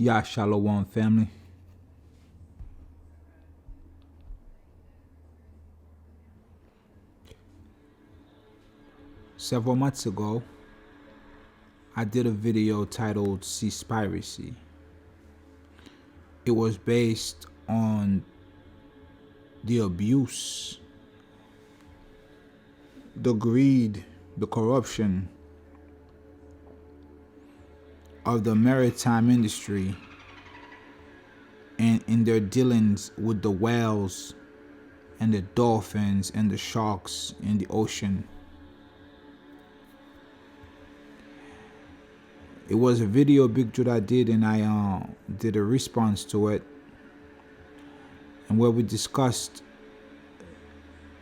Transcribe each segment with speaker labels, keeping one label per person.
Speaker 1: Ya Shalom family. Several months ago, I did a video titled Seaspiracy. It was based on the abuse, the greed, the corruption of the maritime industry and in their dealings with the whales and the dolphins and the sharks in the ocean. It was a video Big Jude I did, and I did a response to it, and where we discussed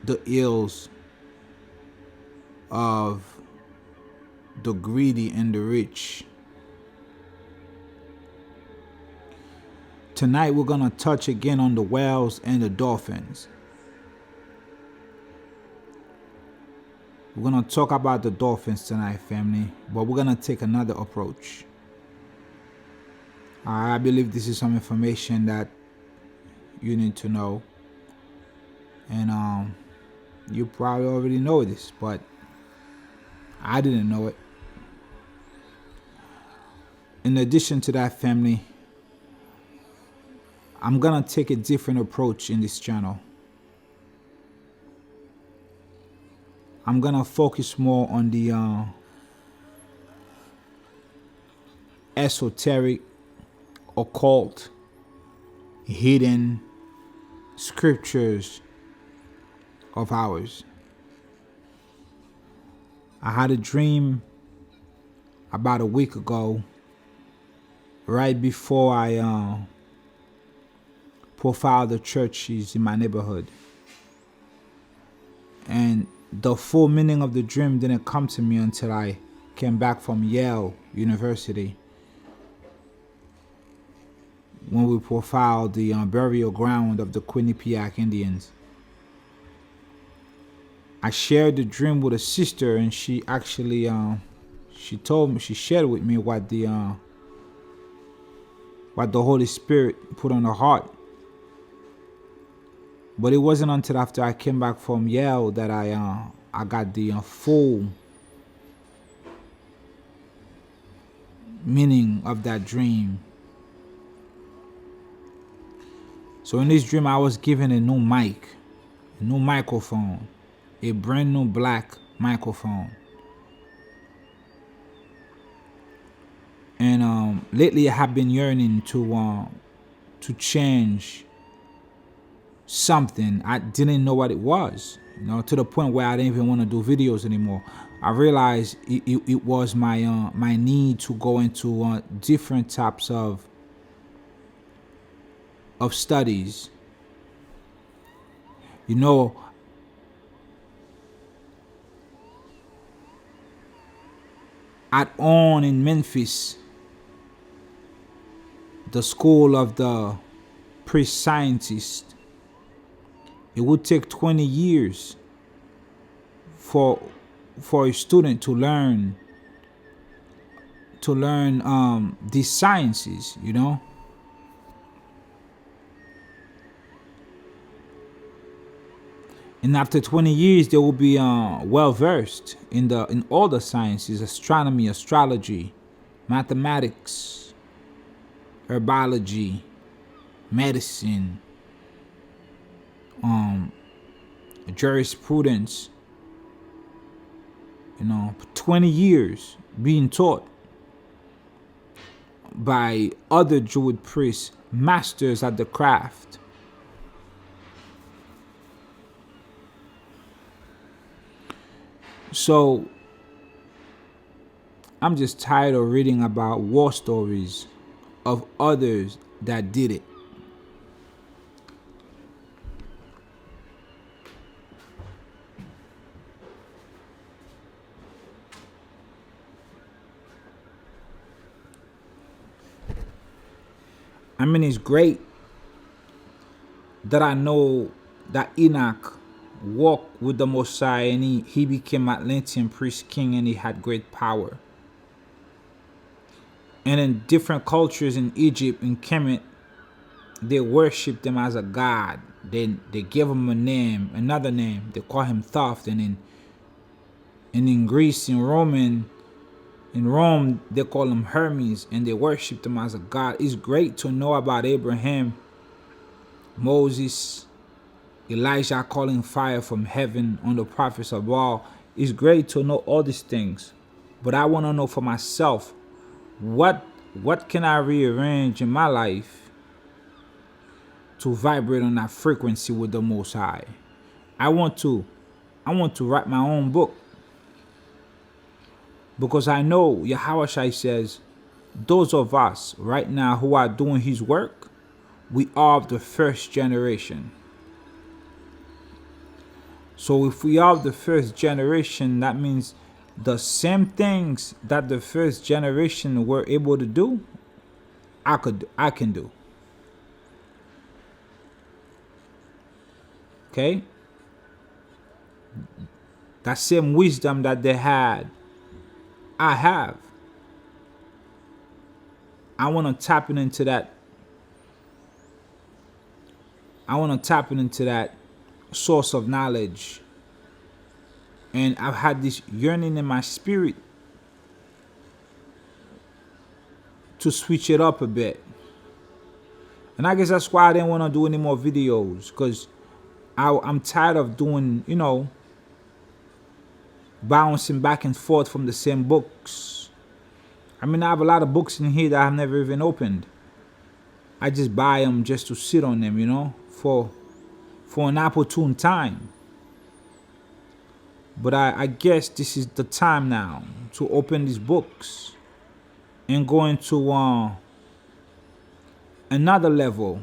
Speaker 1: the ills of the greedy and the rich. Tonight we're gonna touch again on the whales and the dolphins. We're gonna talk about the dolphins tonight, family, but we're gonna take another approach. I believe this is some information that you need to know, and you probably already know this, but I didn't know it. In addition to that, family, I'm gonna take a different approach in this channel. I'm gonna focus more on the esoteric, occult, hidden scriptures of ours. I had a dream about a week ago, right before I profiled the churches in my neighborhood. And the full meaning of the dream didn't come to me until I came back from Yale University, when we profiled the burial ground of the Quinnipiac Indians. I shared the dream with a sister, and she actually she shared with me what the Holy Spirit put on her heart. But it wasn't until after I came back from Yale that I got the full meaning of that dream. So in this dream, I was given a new mic, a new microphone, a brand new black microphone. And lately I have been yearning to change something. I didn't know what it was, to the point where I didn't even want to do videos anymore. I realized it was my my need to go into different types of studies. At On in Memphis, the school of the priest scientist, it would take 20 years for a student to learn these sciences, And after 20 years, they will be well versed in all the sciences: astronomy, astrology, mathematics, herbology, medicine, jurisprudence. 20 years being taught by other Druid priests, masters at the craft. So I'm just tired of reading about war stories of others that did it. I mean, it's great that I know that Enoch walked with the Messiah, and he became Atlantean priest king, and he had great power. And in different cultures in Egypt and Kemet, they worship them as a god. They give him a name, another name. They call him Thoth. And in Greece, in Rome, they call him Hermes, and they worship him as a god. It's great to know about Abraham, Moses, Elijah calling fire from heaven on the prophets of Baal. It's great to know all these things. But I want to know for myself, what can I rearrange in my life to vibrate on that frequency with the Most High? I want to write my own book. Because I know Yahushua says, those of us right now who are doing his work, we are of the first generation. So if we are of the first generation, that means the same things that the first generation were able to do, I can do. Okay? That same wisdom that they had, I have. I want to tap into that. I want to tap into that source of knowledge. And I've had this yearning in my spirit to switch it up a bit. And I guess that's why I didn't want to do any more videos, because I'm tired of doing, bouncing back and forth from the same books. I mean, I have a lot of books in here that I've never even opened. I just buy them just to sit on them, for an opportune time. But I guess this is the time now to open these books and go into another level.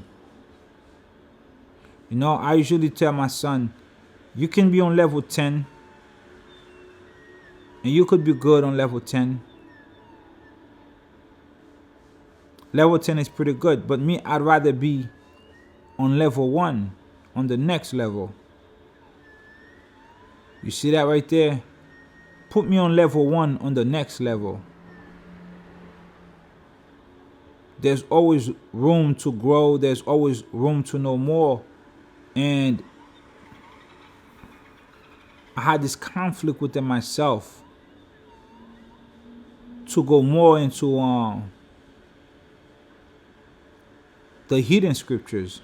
Speaker 1: I usually tell my son, you can be on level 10 and you could be good on level 10. Level 10 is pretty good, but me, I'd rather be on level 1, on the next level. You see that right there? Put me on level 1 on the next level. There's always room to grow. There's always room to know more. And I had this conflict within myself to go more into the hidden scriptures.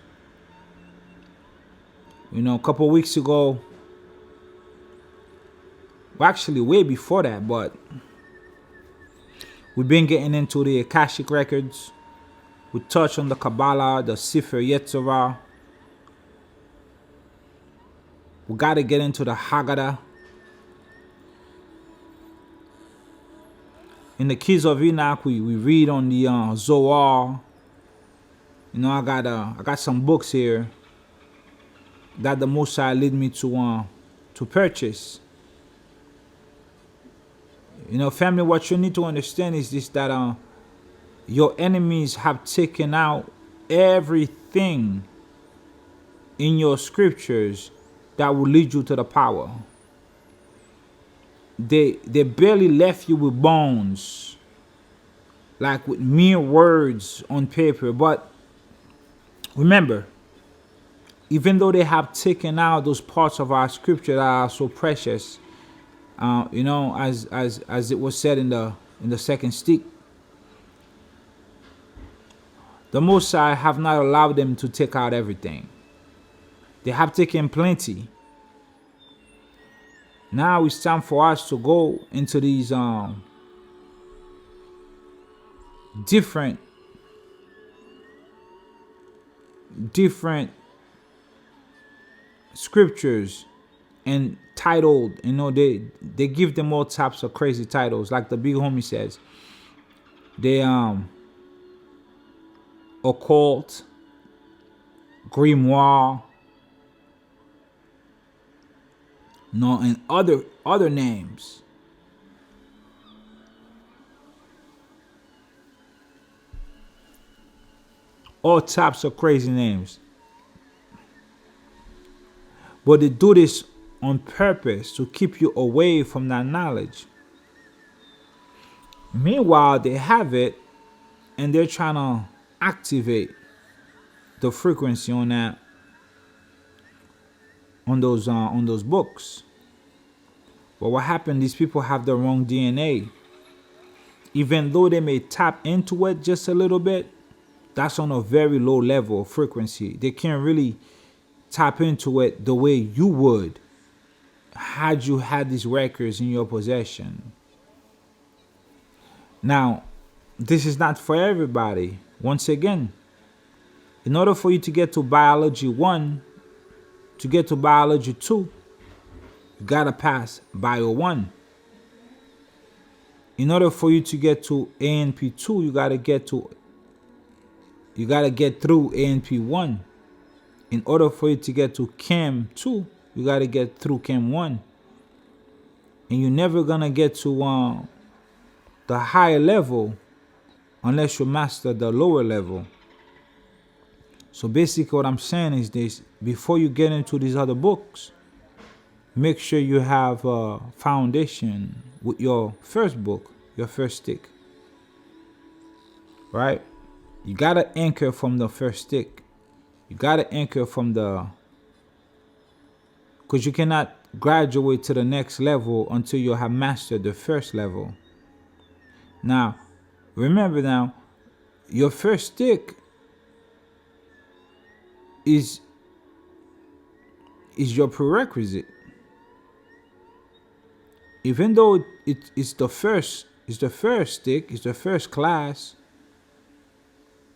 Speaker 1: A couple of weeks ago, well, actually way before that, but we've been getting into the Akashic records. We touched on the Kabbalah, the Sefer Yetzirah. We got to get into the Haggadah. In the Keys of Enoch, we read on the Zohar. I got some books here that the Most High led me to purchase. Family, what you need to understand is this, that your enemies have taken out everything in your scriptures that will lead you to the power. They barely left you with bones, like with mere words on paper. But remember, even though they have taken out those parts of our scripture that are so precious, as it was said in the second stick, the Most High have not allowed them to take out everything. They have taken plenty. Now it's time for us to go into these different scriptures and titled, they give them all types of crazy titles, like the big homie says. They occult, grimoire, and other names. All types of crazy names. But they do this on purpose to keep you away from that knowledge. Meanwhile, they have it and they're trying to activate the frequency on that, on those books. But what happened? These people have the wrong DNA. Even though they may tap into it just a little bit, that's on a very low level of frequency. They can't really tap into it the way you would had you had these records in your possession. Now, this is not for everybody. Once again, in order for you to get to biology 1, to get to biology 2, you gotta pass bio 1. In order for you to get to ANP 2, you gotta get through ANP 1. In order for you to get to Chem 2, you gotta get through Chem 1. And you're never gonna get to the higher level unless you master the lower level. So basically what I'm saying is this: before you get into these other books, make sure you have a foundation with your first book, your first stick. Right? You gotta anchor from the first stick. You gotta anchor from because you cannot graduate to the next level until you have mastered the first level. Now, remember now, your first stick is your prerequisite. Even though it's the first stick, it's the first class,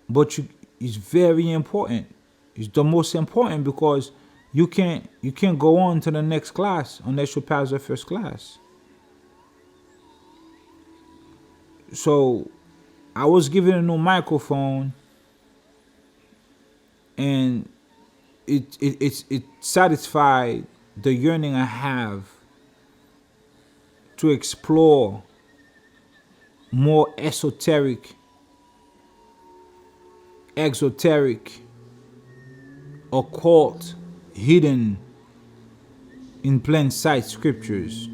Speaker 1: but it's very important. It's the most important because you can't go on to the next class unless you pass the first class. So I was given a new microphone, and it satisfied the yearning I have to explore more esoteric, exoteric, occult, hidden in plain sight scriptures.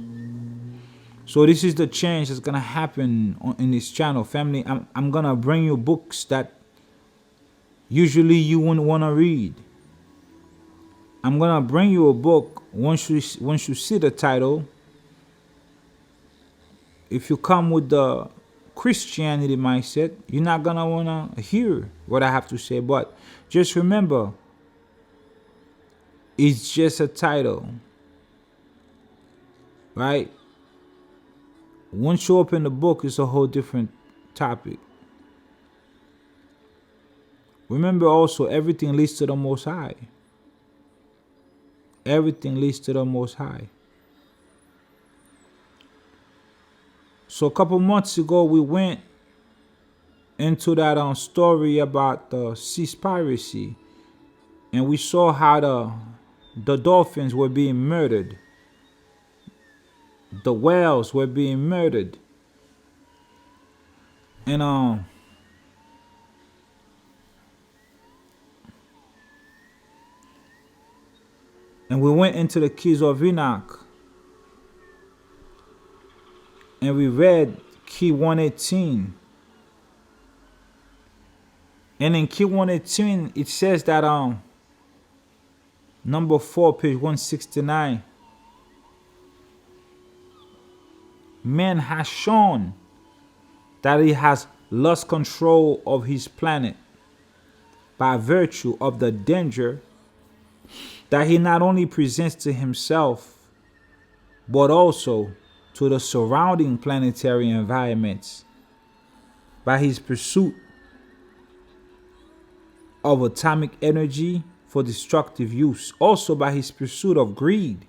Speaker 1: So this is the change that's gonna happen in this channel, family. I'm gonna bring you books that usually you wouldn't want to read. I'm gonna bring you a book. Once you see the title, if you come with the Christianity mindset, you're not gonna wanna hear what I have to say. But just remember, it's just a title, right? Once you open the book, it's a whole different topic. Remember also, everything leads to the Most High. Everything leads to the Most High. So a couple months ago, we went into that story about the sea piracy, and we saw how the dolphins were being murdered. The whales were being murdered. And we went into the keys of Enoch, and we read key 118. And in key 118, it says that number 4, page 169, man has shown that he has lost control of his planet by virtue of the danger that he not only presents to himself, but also to the surrounding planetary environments by his pursuit of atomic energy for destructive use, also by his pursuit of greed.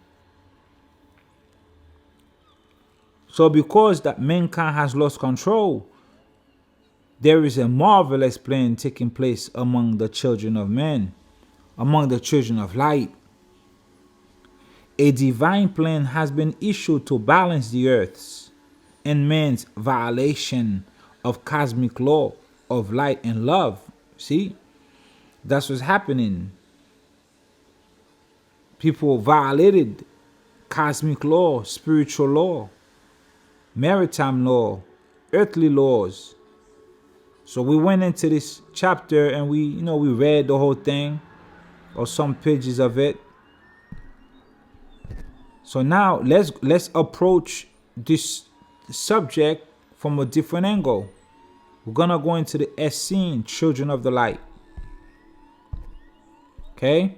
Speaker 1: So because that mankind has lost control, there is a marvelous plan taking place among the children of men, among the children of light. A divine plan has been issued to balance the earth's and man's violation of cosmic law of light and love. See, that's what's happening. People violated cosmic law, spiritual law, maritime law, earthly laws. So we went into this chapter and we read the whole thing or some pages of it. So now let's approach this subject from a different angle. We're gonna go into the Essene, children of the light. Okay?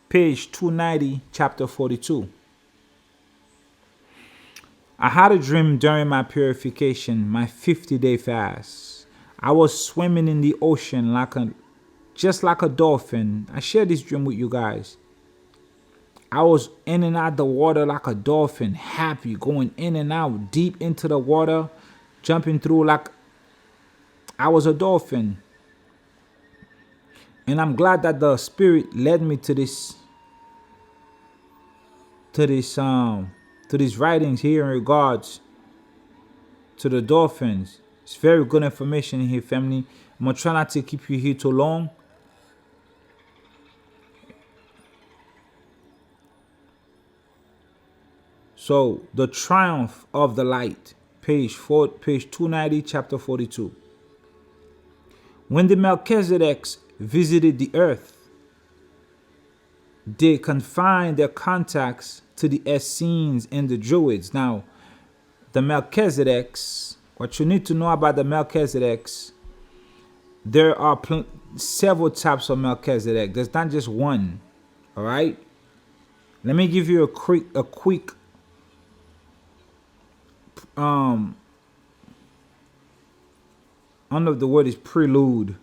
Speaker 1: Page 290, chapter 42. I had a dream during my purification, my 50-day fast. I was swimming in the ocean just like a dolphin. I shared this dream with you guys. I was in and out the water like a dolphin, happy, going in and out, deep into the water, jumping through like I was a dolphin. And I'm glad that the spirit led me to these writings here in regards to the dolphins. It's very good information here, family. I'm gonna try not to keep you here too long. So, the triumph of the light, page 290, chapter 42. When the Melchizedeks visited the earth, they confined their contacts to the Essenes and the Druids. Now, the Melchizedeks, what you need to know about the Melchizedeks, there are several types of Melchizedek. There's not just one. All right. Let me give you a quick I don't know if the word is prelude.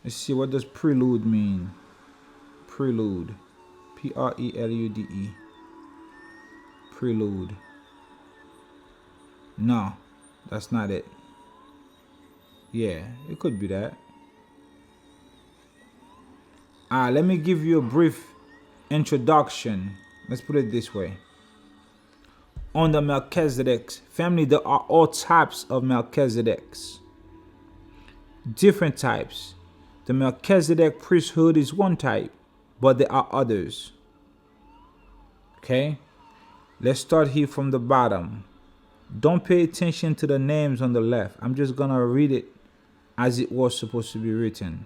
Speaker 1: Let's see, what does prelude mean? Prelude. Prelude. Prelude. No, that's not it. Yeah, it could be that. Let me give you a brief introduction. Let's put it this way. On the Melchizedek's family, there are all types of Melchizedeks. Different types. The Melchizedek priesthood is one type, but there are others. Okay? Let's start here from the bottom. Don't pay attention to the names on the left. I'm just going to read it as it was supposed to be written.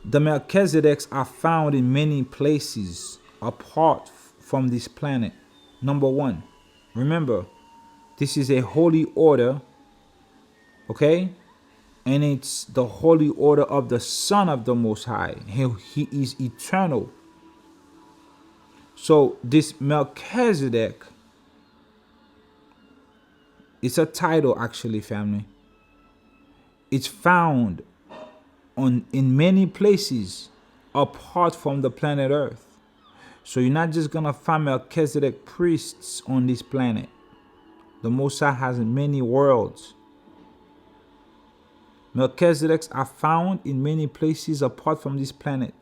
Speaker 1: The Melchizedeks are found in many places apart from this planet. Number one, remember, this is a holy order, okay? And it's the holy order of the Son of the Most High. He is eternal. So this Melchizedek, it's a title actually, family. It's found in many places apart from the planet Earth. So you're not just going to find Melchizedek priests on this planet. The Most High has many worlds. Melchizedeks are found in many places apart from this planet.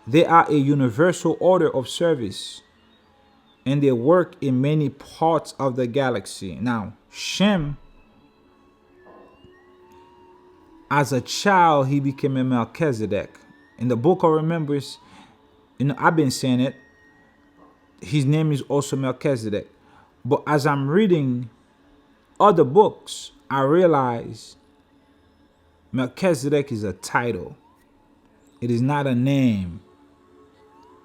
Speaker 1: They are a universal order of service, and they work in many parts of the galaxy. Now, Shem, as a child, he became a Melchizedek. In the book of Remembrance, I've been saying it, his name is also Melchizedek. But as I'm reading other books, I realize Melchizedek is a title. It is not a name.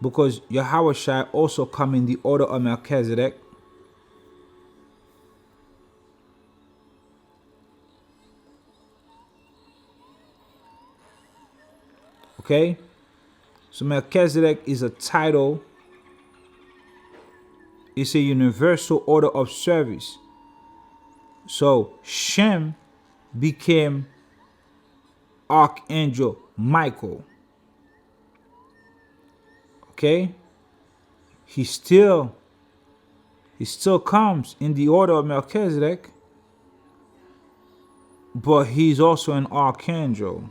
Speaker 1: Because Yahushua also come in the order of Melchizedek. Okay? So Melchizedek is a title. It's a universal order of service. So Shem became Archangel Michael. Okay? He still comes in the order of Melchizedek, but he's also an archangel.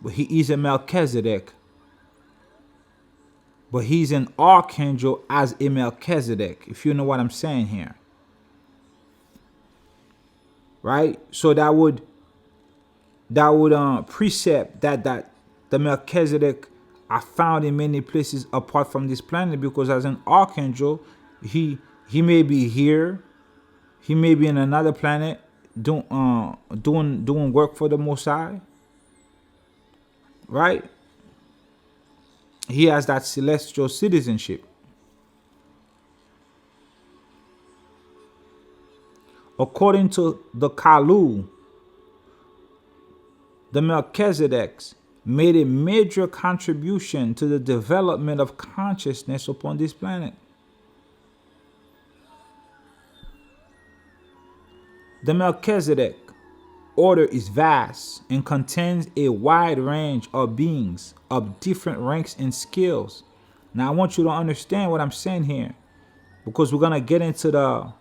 Speaker 1: But he is a Melchizedek. But he's an archangel as a Melchizedek, if you know what I'm saying here. Right? So that would precept that the Melchizedek are found in many places apart from this planet, because as an archangel, he may be here, he may be in another planet doing work for the Most High, right? He has that celestial citizenship. According to the Kalu, the Melchizedeks made a major contribution to the development of consciousness upon this planet. The Melchizedek Order is vast and contains a wide range of beings of different ranks and skills. Now I want you to understand what I'm saying here, because we're going to get into the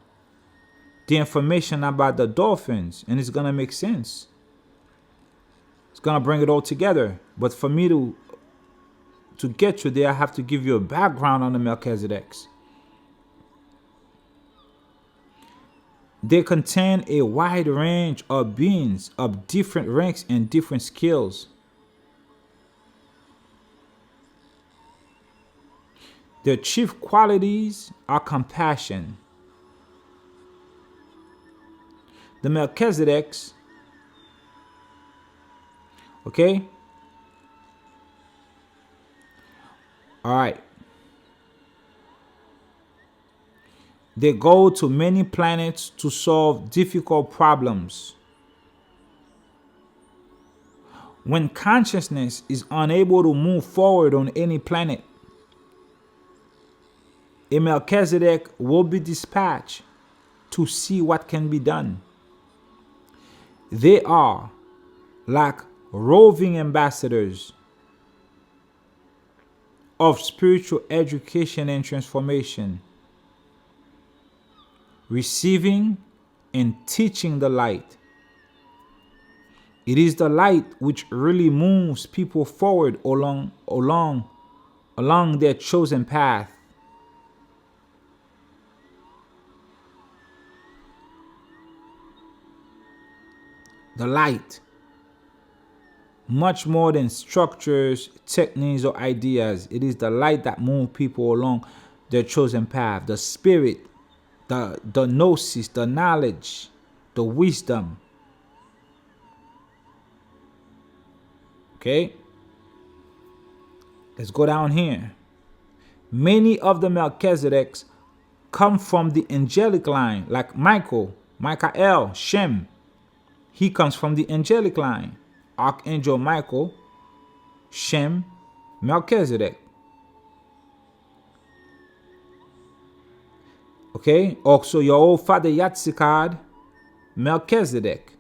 Speaker 1: information about the dolphins, and it's going to make sense. It's going to bring it all together. But for me to get you there, I have to give you a background on the Melchizedeks. They contain a wide range of beings of different ranks and different skills. Their chief qualities are compassion. The Melchizedeks, okay? All right. They go to many planets to solve difficult problems. When consciousness is unable to move forward on any planet, a Melchizedek will be dispatched to see what can be done. They are like roving ambassadors of spiritual education and transformation, receiving and teaching the light. It is the light which really moves people forward along their chosen path. The light, much more than structures, techniques, or ideas, it is the light that moves people along their chosen path. The spirit, the gnosis, the knowledge, the wisdom. Okay? Let's go down here. Many of the Melchizedeks come from the angelic line, like Michael, Shem. He comes from the angelic line. Archangel Michael, Shem, Melchizedek. Okay, also your old father Yatzikad, Melchizedek.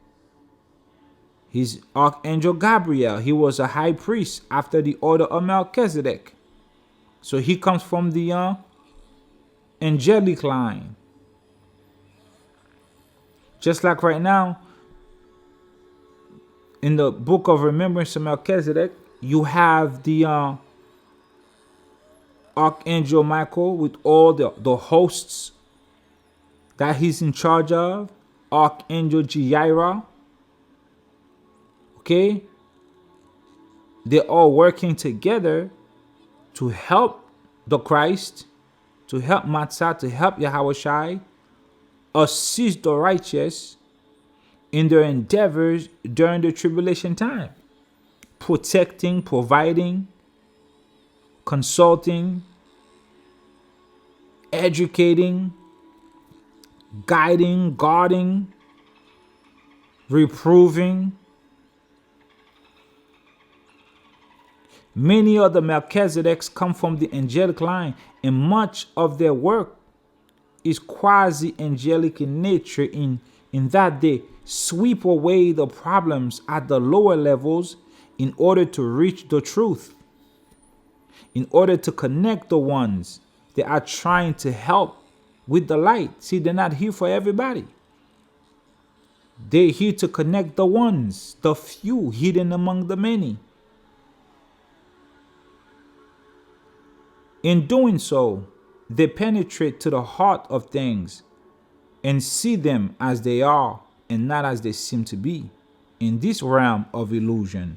Speaker 1: He's Archangel Gabriel. He was a high priest after the order of Melchizedek. So he comes from the angelic line. Just like right now, in the book of Remembrance of Melchizedek, you have the Archangel Michael with all the hosts that he's in charge of. Archangel Jaira. Okay? They're all working together to help the Christ, to help Matzah, to help Yahushai, assist the righteous in their endeavors during the tribulation time. Protecting, providing, consulting, educating, guiding, guarding, reproving. Many of the Melchizedeks come from the angelic line, and much of their work is quasi-angelic in nature in that they sweep away the problems at the lower levels in order to reach the truth, in order to connect the ones they are trying to help with the light. See, they're not here for everybody. They're here to connect the ones, the few hidden among the many. In doing so, they penetrate to the heart of things and see them as they are and not as they seem to be in this realm of illusion.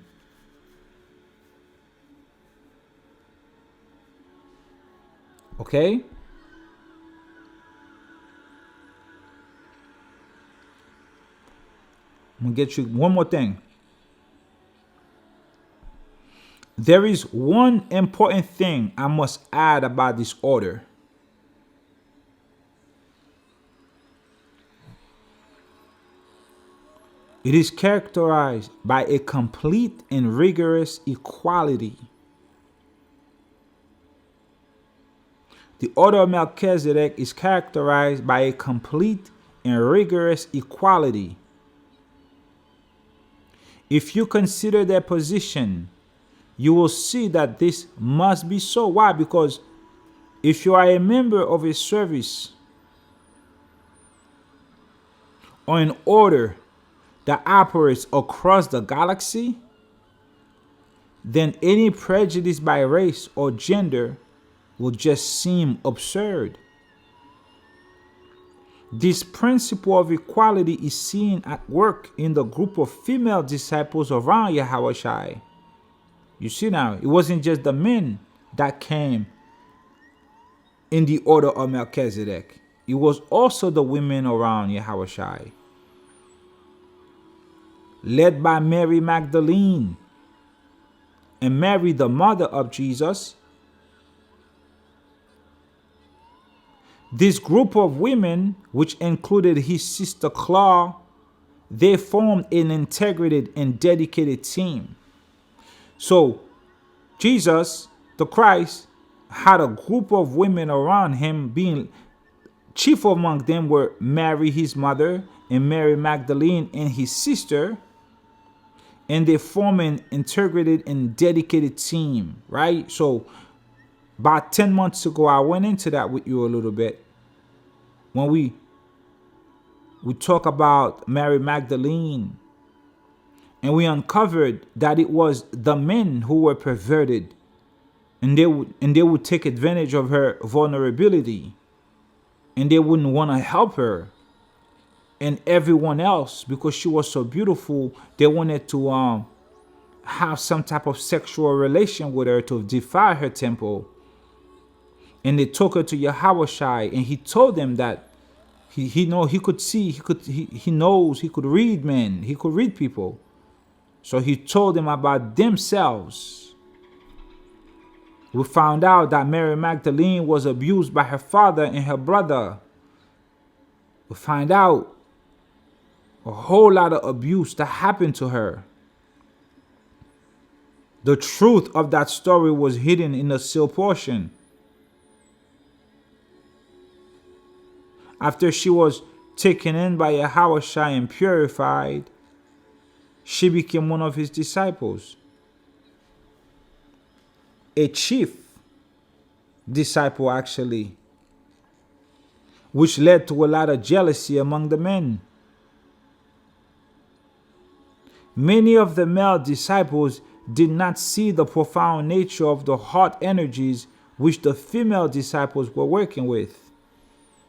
Speaker 1: Okay? I'm going to get you one more thing. There is one important thing I must add about this order. It is characterized by a complete and rigorous equality. The order of Melchizedek is characterized by a complete and rigorous equality. If you consider their position, you will see that this must be so. Why? Because if you are a member of a service or an order that operates across the galaxy, then any prejudice by race or gender will just seem absurd. This principle of equality is seen at work in the group of female disciples around Yahushua. You see now, it wasn't just the men that came in the order of Melchizedek. It was also the women around Yahushua. Led by Mary Magdalene and Mary, the mother of Jesus. This group of women, which included his sister Claude, they formed an integrated and dedicated team. So, Jesus, the Christ, had a group of women around him, being chief among them were Mary, his mother, and Mary Magdalene and his sister. And they form an integrated and dedicated team, right? So, about 10 months ago, I went into that with you a little bit. When we talk about Mary Magdalene, and we uncovered that it was the men who were perverted, and they would take advantage of her vulnerability, and they wouldn't want to help her and everyone else because she was so beautiful. They wanted to have some type of sexual relation with her to defile her temple. And they took her to Yahushua, and he told them that he could see, he knows, he could read men, he could read people. So he told them about themselves. We found out that Mary Magdalene was abused by her father and her brother. We find out a whole lot of abuse that happened to her. The truth of that story was hidden in the sealed portion. After she was taken in by Yahushua and purified, she became one of his disciples. A chief disciple, actually, which led to a lot of jealousy among the men. Many of the male disciples did not see the profound nature of the heart energies which the female disciples were working with.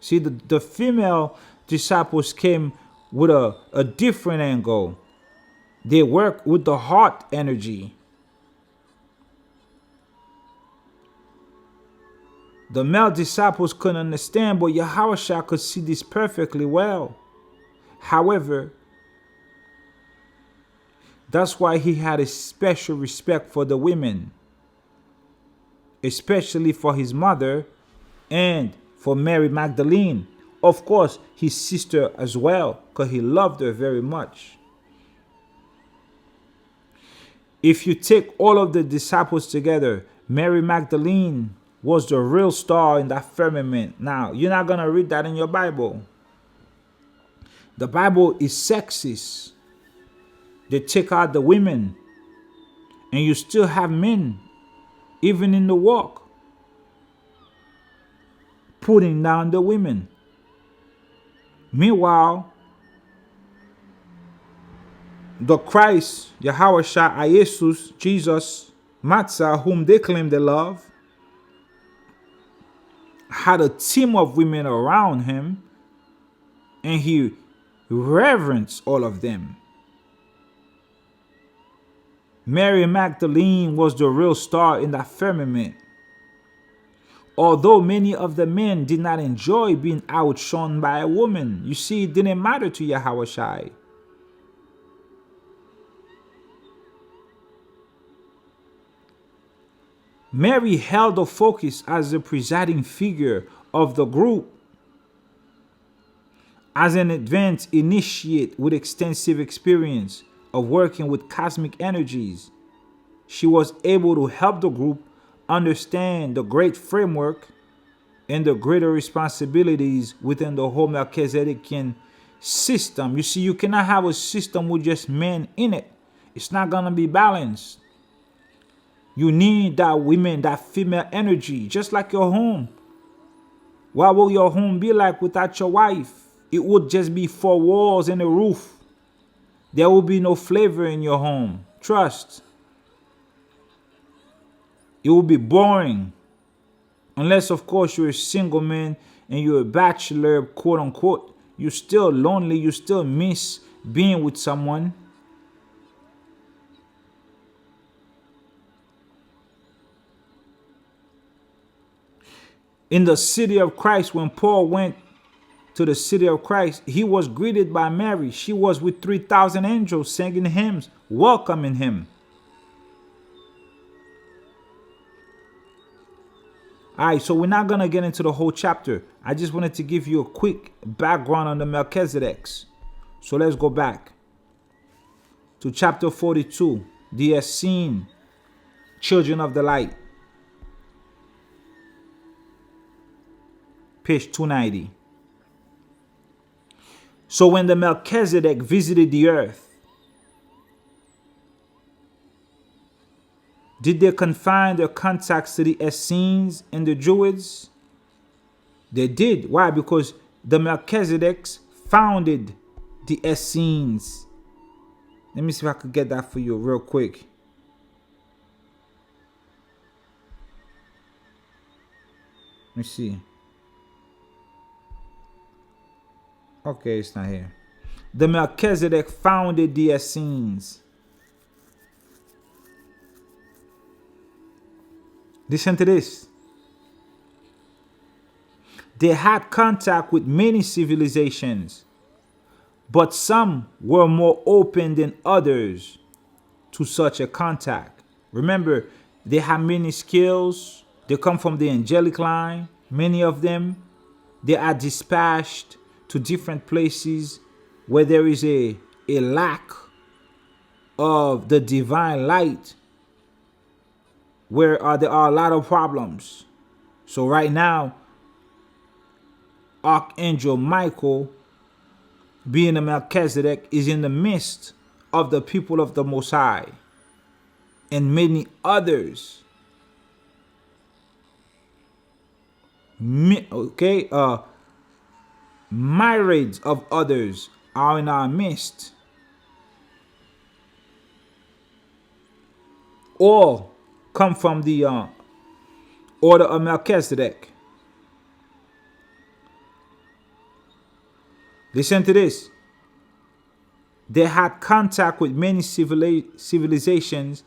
Speaker 1: See, the female disciples came with a different angle. They work with the heart energy. The male disciples couldn't understand, but Yahushua could see this perfectly well. However, that's why he had a special respect for the women, especially for his mother and for Mary Magdalene. Of course, his sister as well, because he loved her very much. If you take all of the disciples together, Mary Magdalene was the real star in that firmament. Now, you're not going to read that in your Bible. The Bible is sexist. They take out the women, and you still have men, even in the walk, putting down the women. Meanwhile, the Christ, Yahushua, Jesus, Matzah, whom they claim they love, had a team of women around him, and he reverenced all of them. Mary Magdalene was the real star in that firmament. Although many of the men did not enjoy being outshone by a woman, you see, it didn't matter to Yahushua. Mary held the focus as the presiding figure of the group. As an advanced initiate with extensive experience of working with cosmic energies, she was able to help the group understand the great framework and the greater responsibilities within the whole Melchizedekian system. You see, you cannot have a system with just men in it. It's not going to be balanced. You need that women, that female energy, just like your home. What will your home be like without your wife? It would just be four walls and a roof. There will be no flavor in your home. Trust. It will be boring. Unless, of course, you're a single man and you're a bachelor, quote unquote. You're still lonely. You still miss being with someone. In the city of Christ, when Paul went to the city of Christ, he was greeted by Mary. She was with 3,000 angels singing hymns, welcoming him. All right, so we're not going to get into the whole chapter. I just wanted to give you a quick background on the Melchizedeks. So let's go back to chapter 42, the Essene, children of the light. Page 290. So when the Melchizedek visited the earth, did they confine their contacts to the Essenes and the Druids? They did. Why? Because the Melchizedeks founded the Essenes. Let me see if I could get that for you real quick. Let me see. Okay, it's not here. The Melchizedek founded the Essenes. Listen to this. They had contact with many civilizations, but some were more open than others to such a contact. Remember, they have many skills. They come from the angelic line. Many of them, they are dispatched to different places where there is a lack of the divine light, where there are a lot of problems. So right now, Archangel Michael, being a Melchizedek, is in the midst of the people of the Most High and many others. Myriads of others are in our midst. All come from the order of Melchizedek. Listen to this. They had contact with many civilizations,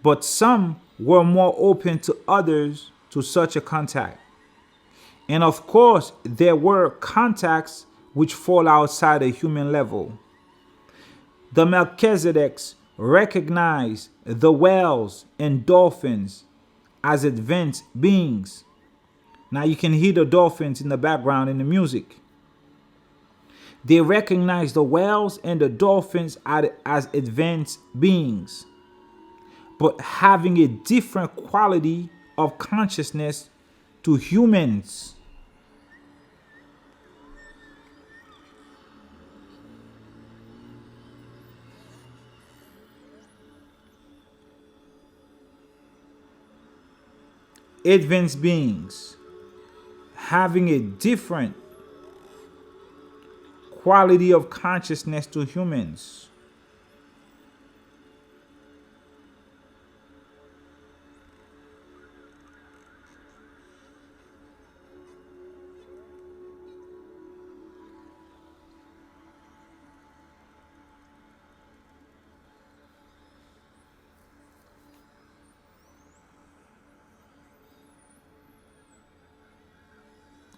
Speaker 1: but some were more open to others to such a contact. And of course, there were contacts which fall outside the human level. The Melchizedeks recognized the whales and dolphins as advanced beings. Now you can hear the dolphins in the background in the music. They recognize the whales and the dolphins as advanced beings, but having a different quality of consciousness to humans. Advanced beings having a different quality of consciousness to humans.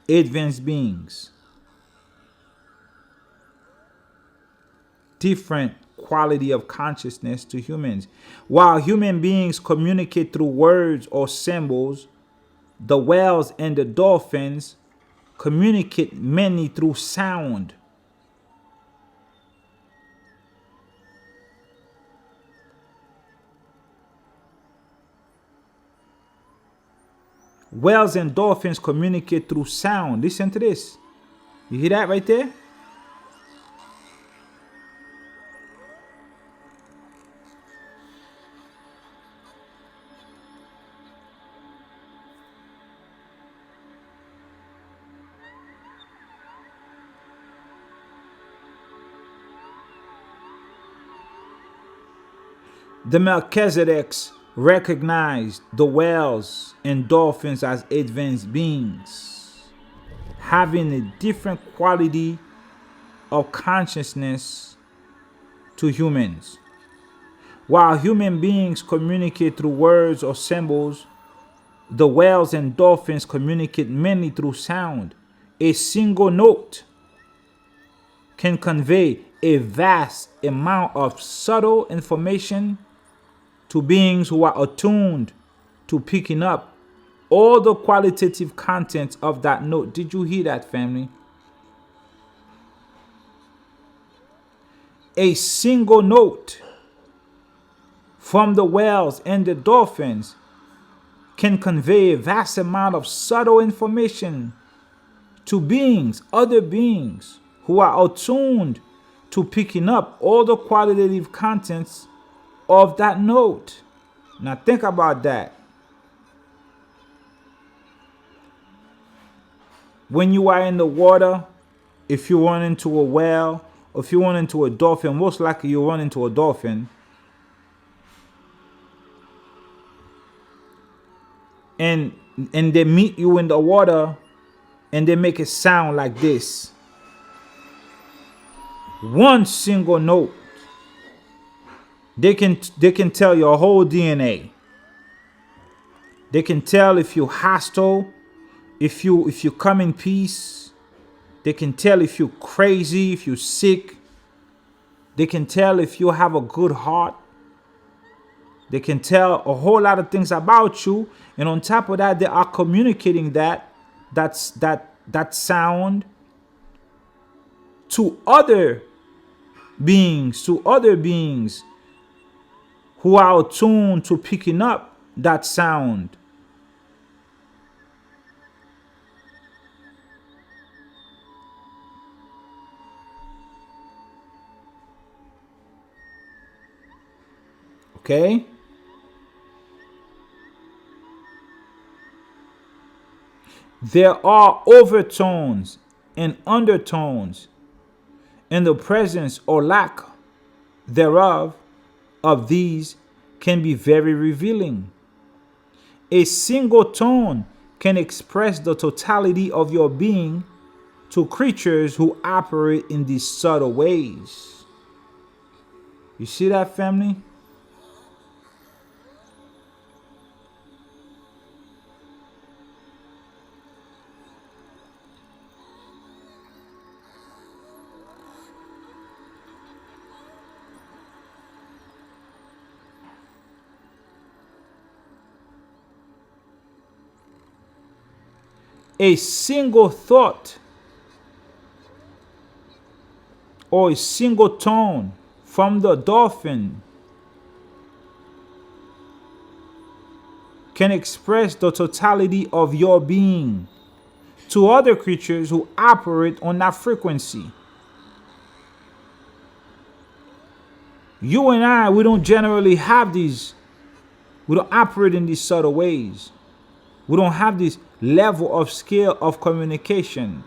Speaker 1: advanced beings. Different quality of consciousness to humans. While human beings communicate through words or symbols, the whales and the dolphins communicate mainly through sound. Whales and dolphins communicate through sound. Listen to this. You hear that right there? The Melchizedeks recognized the whales and dolphins as advanced beings, having a different quality of consciousness to humans. While human beings communicate through words or symbols, the whales and dolphins communicate mainly through sound. A single note can convey a vast amount of subtle information to beings who are attuned to picking up all the qualitative content of that note. Did you hear that, family? A single note from the whales and the dolphins can convey a vast amount of subtle information to beings, other beings, who are attuned to picking up all the qualitative contents of that note. Now think about that. When you are in the water, if you run into a whale, or if you run into a dolphin, most likely you run into a dolphin, and they meet you in the water and they make a sound like this. One single note, they can tell your whole DNA. They can tell if you're hostile, if you come in peace. They can tell if you're crazy, if you're sick. They can tell if you have a good heart. They can tell a whole lot of things about you, and on top of that, they are communicating that sound to other beings, who are attuned to picking up that sound. Okay? There are overtones and undertones, and the presence or lack thereof of these can be very revealing. A single tone can express the totality of your being to creatures who operate in these subtle ways. You see that, family? A single thought or a single tone from the dolphin can express the totality of your being to other creatures who operate on that frequency. You and I, we don't generally have these, we don't operate in these subtle ways. We don't have this level of skill of communication.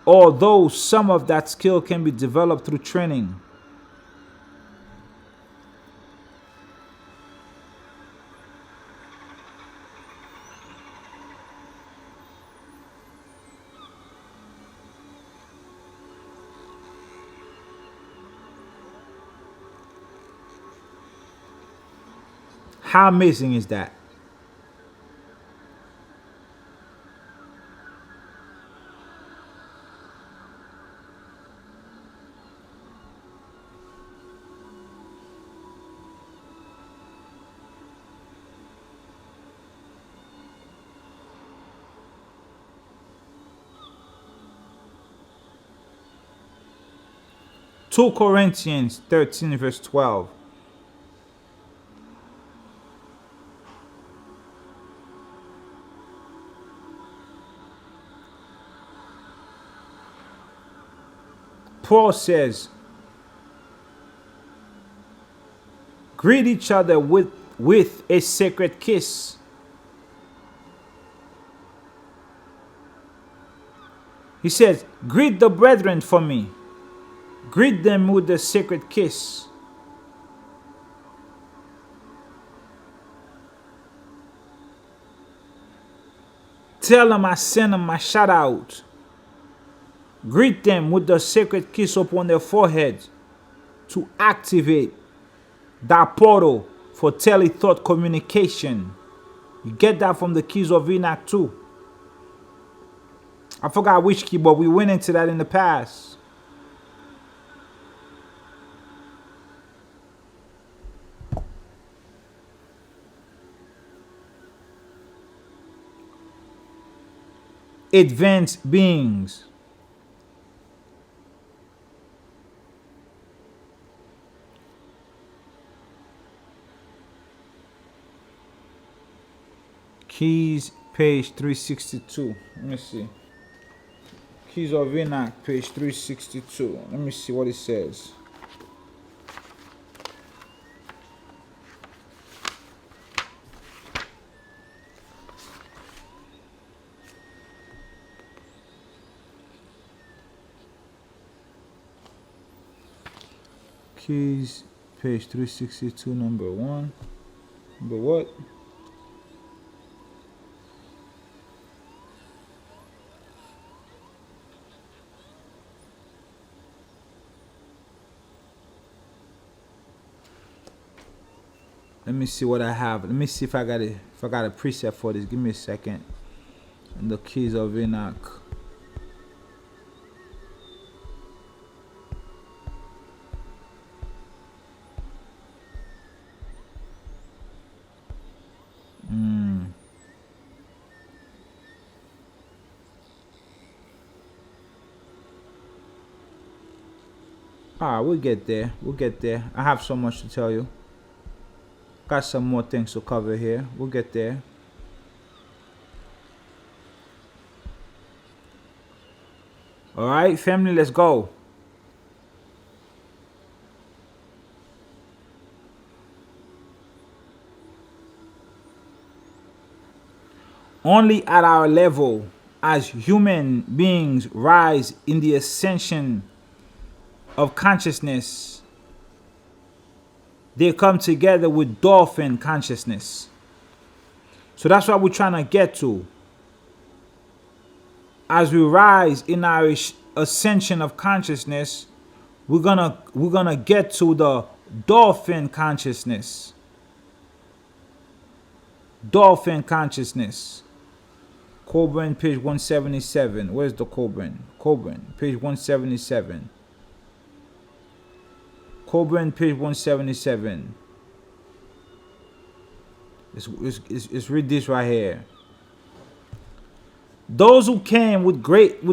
Speaker 1: Although some of that skill can be developed through training. How amazing is that? 2 Corinthians 13 verse 12. Paul says, greet each other with a sacred kiss. He says, greet the brethren for me. Greet them with a sacred kiss. Tell them I send them my shout out. Greet them with the sacred kiss upon their foreheads to activate that portal for telethought communication. You get that from the keys of Enoch too. I forgot which key, but we went into that in the past. Advanced beings. Keys, page 362. Let me see. Keys of Enoch, page 362. Let me see what it says. Keys, page 362, number 1. Number what? Let me see what I have. Let me see if I got a preset for this. Give me a second. And the keys of Enoch. We'll get there. We'll get there. I have so much to tell you. Got some more things to cover here. We'll get there. All right, family, let's go. Only at our level as human beings rise in the ascension of consciousness, they come together with dolphin consciousness. So that's what we're trying to get to. As we rise in our ascension of consciousness, we're gonna get to the dolphin consciousness. Dolphin consciousness. Coburn, page 177. Where's the Coburn? Coburn, page 177. Coburn, page 177. Let's read this right here. Those who came with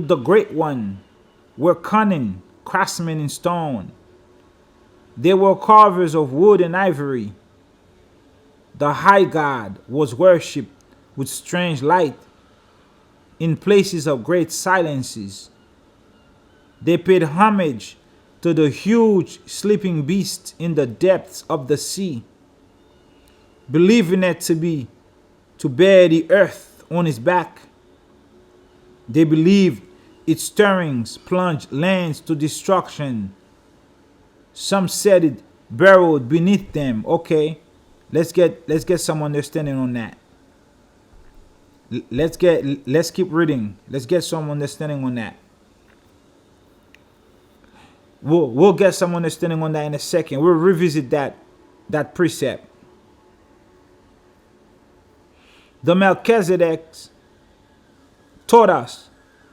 Speaker 1: the great one were cunning craftsmen in stone. They were carvers of wood and ivory. The high god was worshipped with strange light in places of great silences. They paid homage to the huge sleeping beast in the depths of the sea, believing it to bear the earth on its back. They believed its stirrings plunged lands to destruction. Some said it burrowed beneath them. Okay, let's get some understanding on that. Let's keep reading. Let's get some understanding on that. We'll get some understanding on that in a second. We'll revisit that precept. The Melchizedeks taught us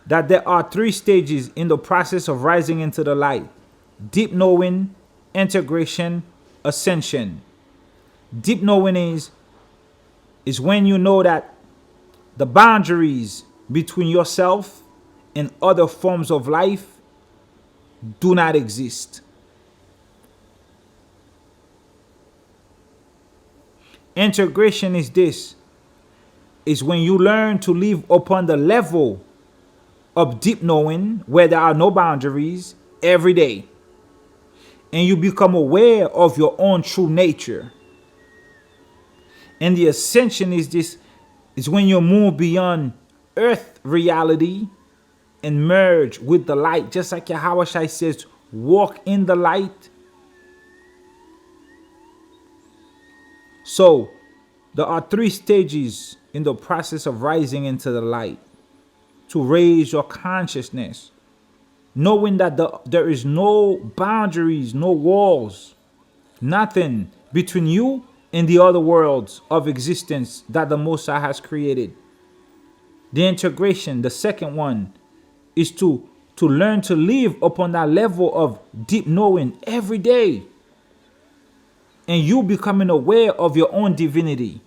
Speaker 1: that there are 3 stages in the process of rising into the light: deep knowing, integration, ascension. Deep knowing is when you know that the boundaries between yourself and other forms of life do not exist. Integration is this. Is when you learn to live upon the level of deep knowing where there are no boundaries every day. And you become aware of your own true nature. And the ascension is this, is when you move beyond earth reality and merge with the light. Just like Yahushua says, walk in the light. So there are 3 stages in the process of rising into the light. To raise your consciousness, knowing that there is no boundaries, no walls, nothing between you and the other worlds of existence that the Most High has created. The integration, the second one, is to learn to live upon that level of deep knowing every day. And you becoming aware of your own divinity.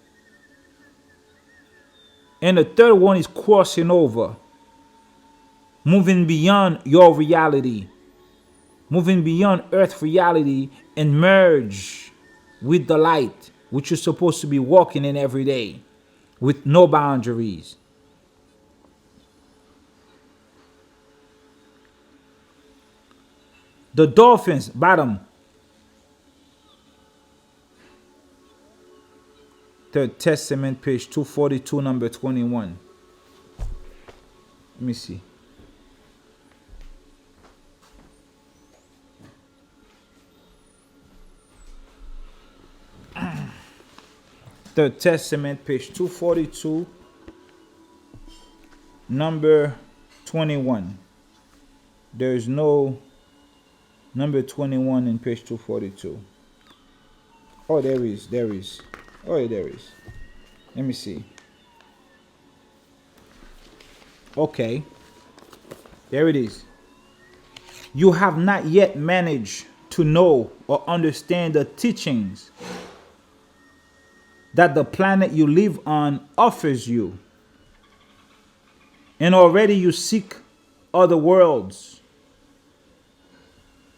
Speaker 1: And the third one is crossing over. Moving beyond your reality. Moving beyond earth reality and merge with the light, which you're supposed to be walking in every day with no boundaries. The dolphins, bottom. Third Testament, page 242, number 21. Let me see. Third Testament, page 242, number 21. There is no number 21 in page 242. Oh, there is. Oh, yeah, there is. Let me see. Okay. There it is. You have not yet managed to know or understand the teachings that the planet you live on offers you. And already you seek other worlds.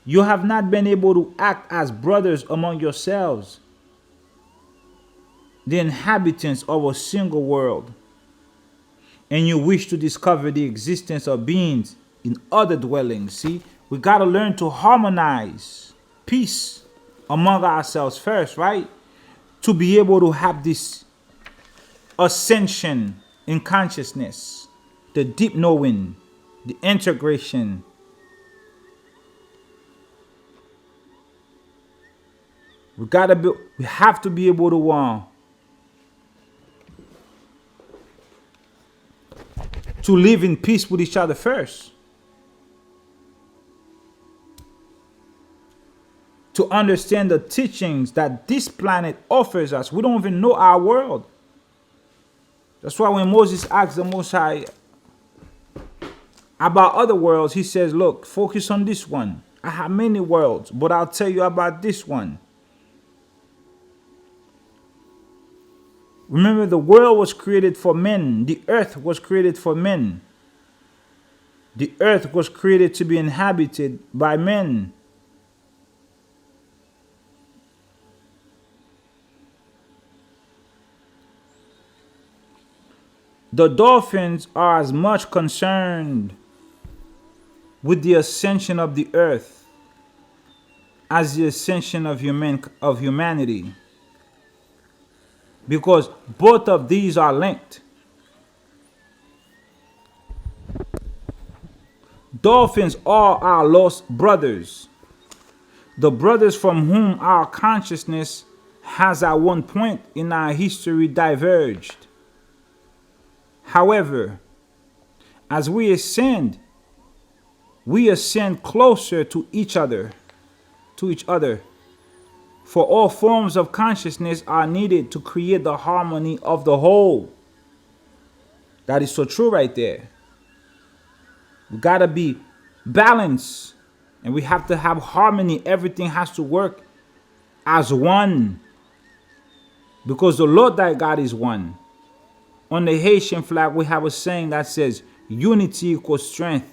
Speaker 1: You have not been able to act as brothers among yourselves, the inhabitants of a single world. And you wish to discover the existence of beings in other dwellings. See, we got to learn to harmonize peace among ourselves first, right? To be able to have this ascension in consciousness, the deep knowing, the integration. We have to be able to live in peace with each other first. To understand the teachings that this planet offers us. We don't even know our world. That's why when Moses asked the Most High about other worlds, he says, look, focus on this one. I have many worlds, but I'll tell you about this one. Remember, the world was created for men. The earth was created for men. The earth was created to be inhabited by men. The dolphins are as much concerned with the ascension of the earth as the ascension of humanity. Because both of these are linked. Dolphins are our lost brothers. The brothers from whom our consciousness has at one point in our history diverged. However, as we ascend closer to each other. For all forms of consciousness are needed to create the harmony of the whole. That is so true right there. We gotta be balanced. And we have to have harmony. Everything has to work as one. Because the Lord thy God is one. On the Haitian flag, we have a saying that says, unity equals strength.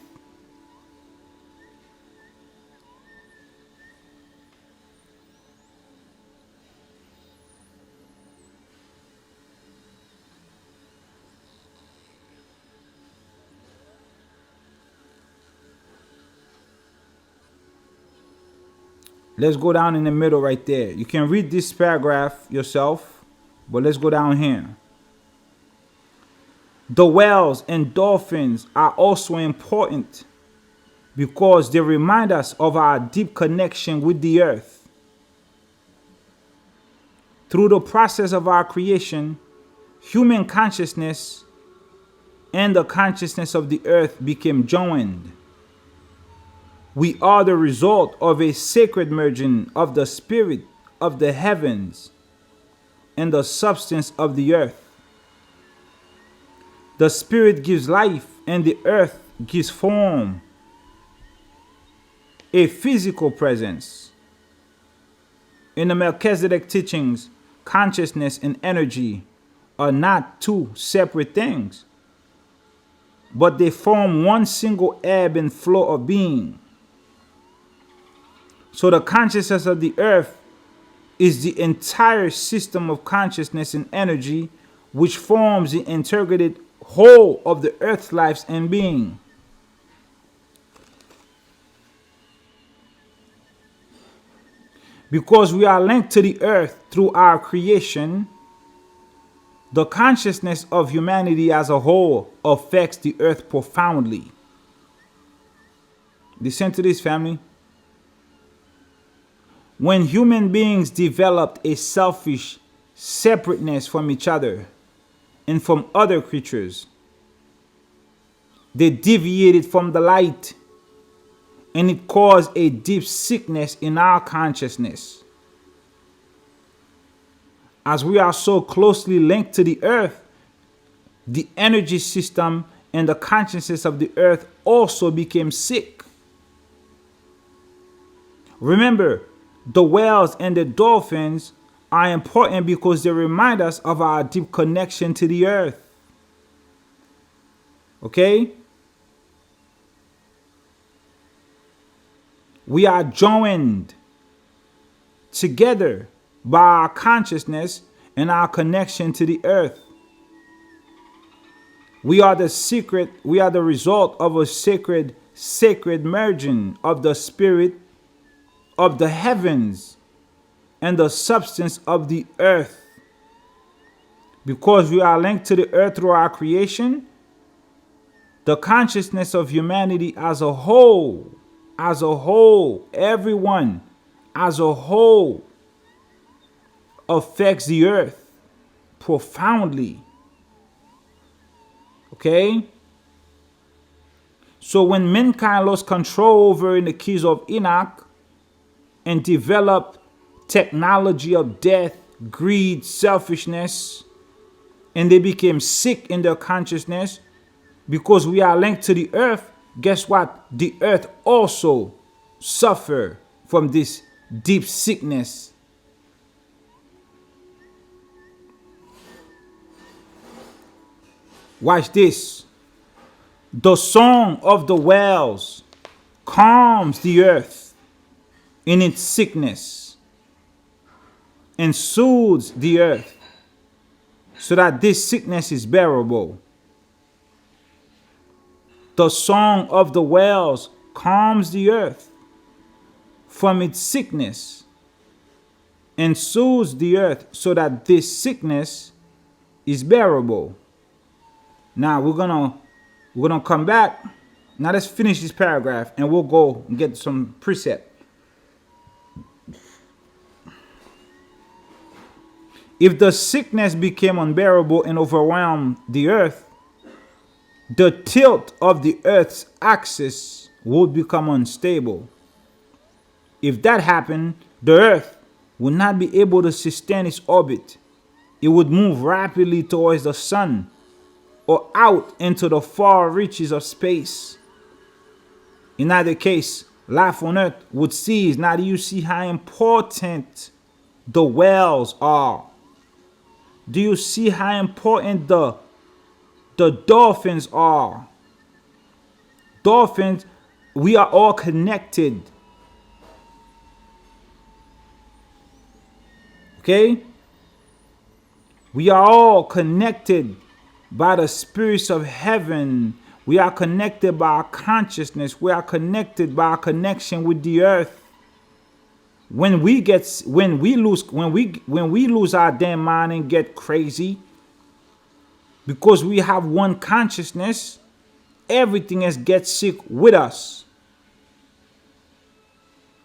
Speaker 1: Let's go down in the middle right there. You can read this paragraph yourself, but let's go down here. The whales and dolphins are also important because they remind us of our deep connection with the earth. Through the process of our creation, human consciousness and the consciousness of the earth became joined. We are the result of a sacred merging of the spirit of the heavens and the substance of the earth. The spirit gives life and the earth gives form, a physical presence. In the Melchizedek teachings, consciousness and energy are not two separate things, but they form one single ebb and flow of being. So the consciousness of the earth is the entire system of consciousness and energy which forms the integrated whole of the earth's lives and being. Because we are linked to the earth through our creation, the consciousness of humanity as a whole affects the earth profoundly. Listen to this, family. When human beings developed a selfish separateness from each other and from other creatures, they deviated from the light, and it caused a deep sickness in our consciousness. As we are so closely linked to the earth, the energy system and the consciousness of the earth also became sick. Remember, the whales and the dolphins are important because they remind us of our deep connection to the earth. Okay? We are joined together by our consciousness and our connection to the earth. We are the result of a sacred merging of the spirit of the heavens and the substance of the earth. Because we are linked to the earth through our creation, the consciousness of humanity as a whole, everyone as a whole, affects the earth profoundly. Okay? So when mankind lost control over in the keys of Enoch and developed technology of death, greed, selfishness, and they became sick in their consciousness, because we are linked to the earth, guess what? The earth also suffer from this deep sickness. Watch this. The song of the whales calms the earth in its sickness and soothes the earth so that this sickness is bearable. The song of the whales calms the earth from its sickness and soothes the earth so that this sickness is bearable. Now we're gonna come back. Now let's finish this paragraph and we'll go and get some precept. If the sickness became unbearable and overwhelmed the earth, the tilt of the earth's axis would become unstable. If that happened, the earth would not be able to sustain its orbit. It would move rapidly towards the sun or out into the far reaches of space. In either case, life on earth would cease. Now do you see how important the whales are? Do you see how important the dolphins are? Dolphins, we are all connected. Okay? We are all connected by the spirits of heaven. We are connected by our consciousness. We are connected by our connection with the earth. when we lose our damn mind and get crazy, because we have one consciousness, everything else gets sick with us.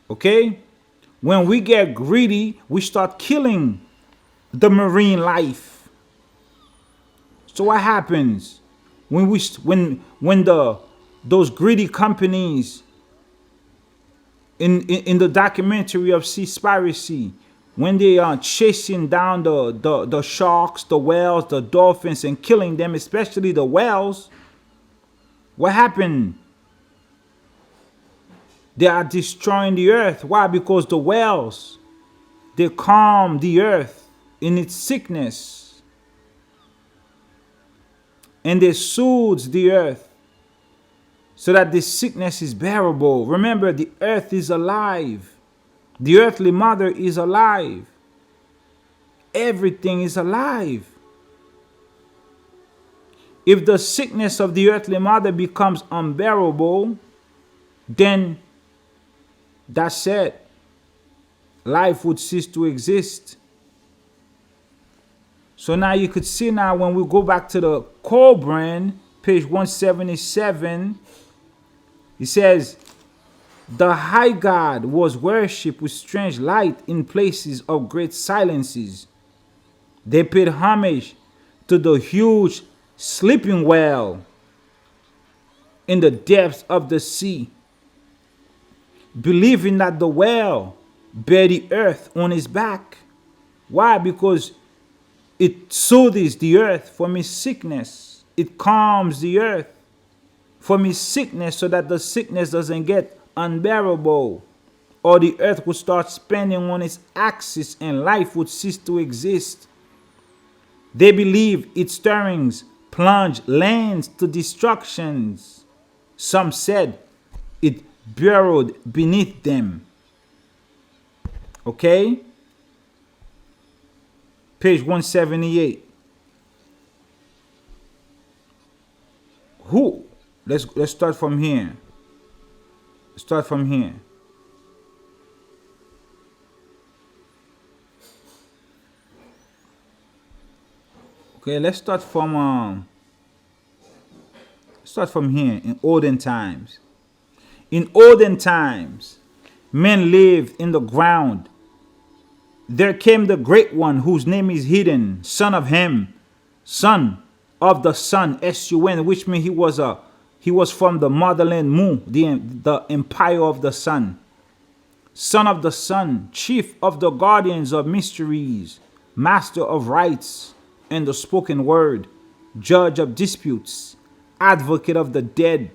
Speaker 1: Okay? When we get greedy, we start killing the marine life. So what happens when those greedy companies in the documentary of Seaspiracy, when they are chasing down the sharks, the whales, the dolphins, and killing them, especially the whales, what happened? They are destroying the earth. Why? Because the whales, they calm the earth in its sickness, and they soothe the earth so that the sickness is bearable. Remember, the earth is alive. The earthly mother is alive. Everything is alive. If the sickness of the earthly mother becomes unbearable, then that's it. Life would cease to exist. So now you could see now when we go back to the core brand, page 177, it says, the high God was worshipped with strange light in places of great silences. They paid homage to the huge sleeping whale in the depths of the sea, believing that the whale bare the earth on his back. Why? Because it soothes the earth from its sickness. It calms the earth from its sickness so that the sickness doesn't get unbearable, or the earth would start spinning on its axis and life would cease to exist. They believe its stirrings plunge lands to destructions. Some said it burrowed beneath them. Okay? Page 178. Who? Let's start from here. Start from here. Okay, let's start from here. In olden times. In olden times, men lived in the ground. There came the great one whose name is hidden, son of Shem, son of the sun, S-U-N, which means he was from the motherland Mu, the empire of the sun. Son of the sun, chief of the guardians of mysteries, master of rites and the spoken word, judge of disputes, advocate of the dead,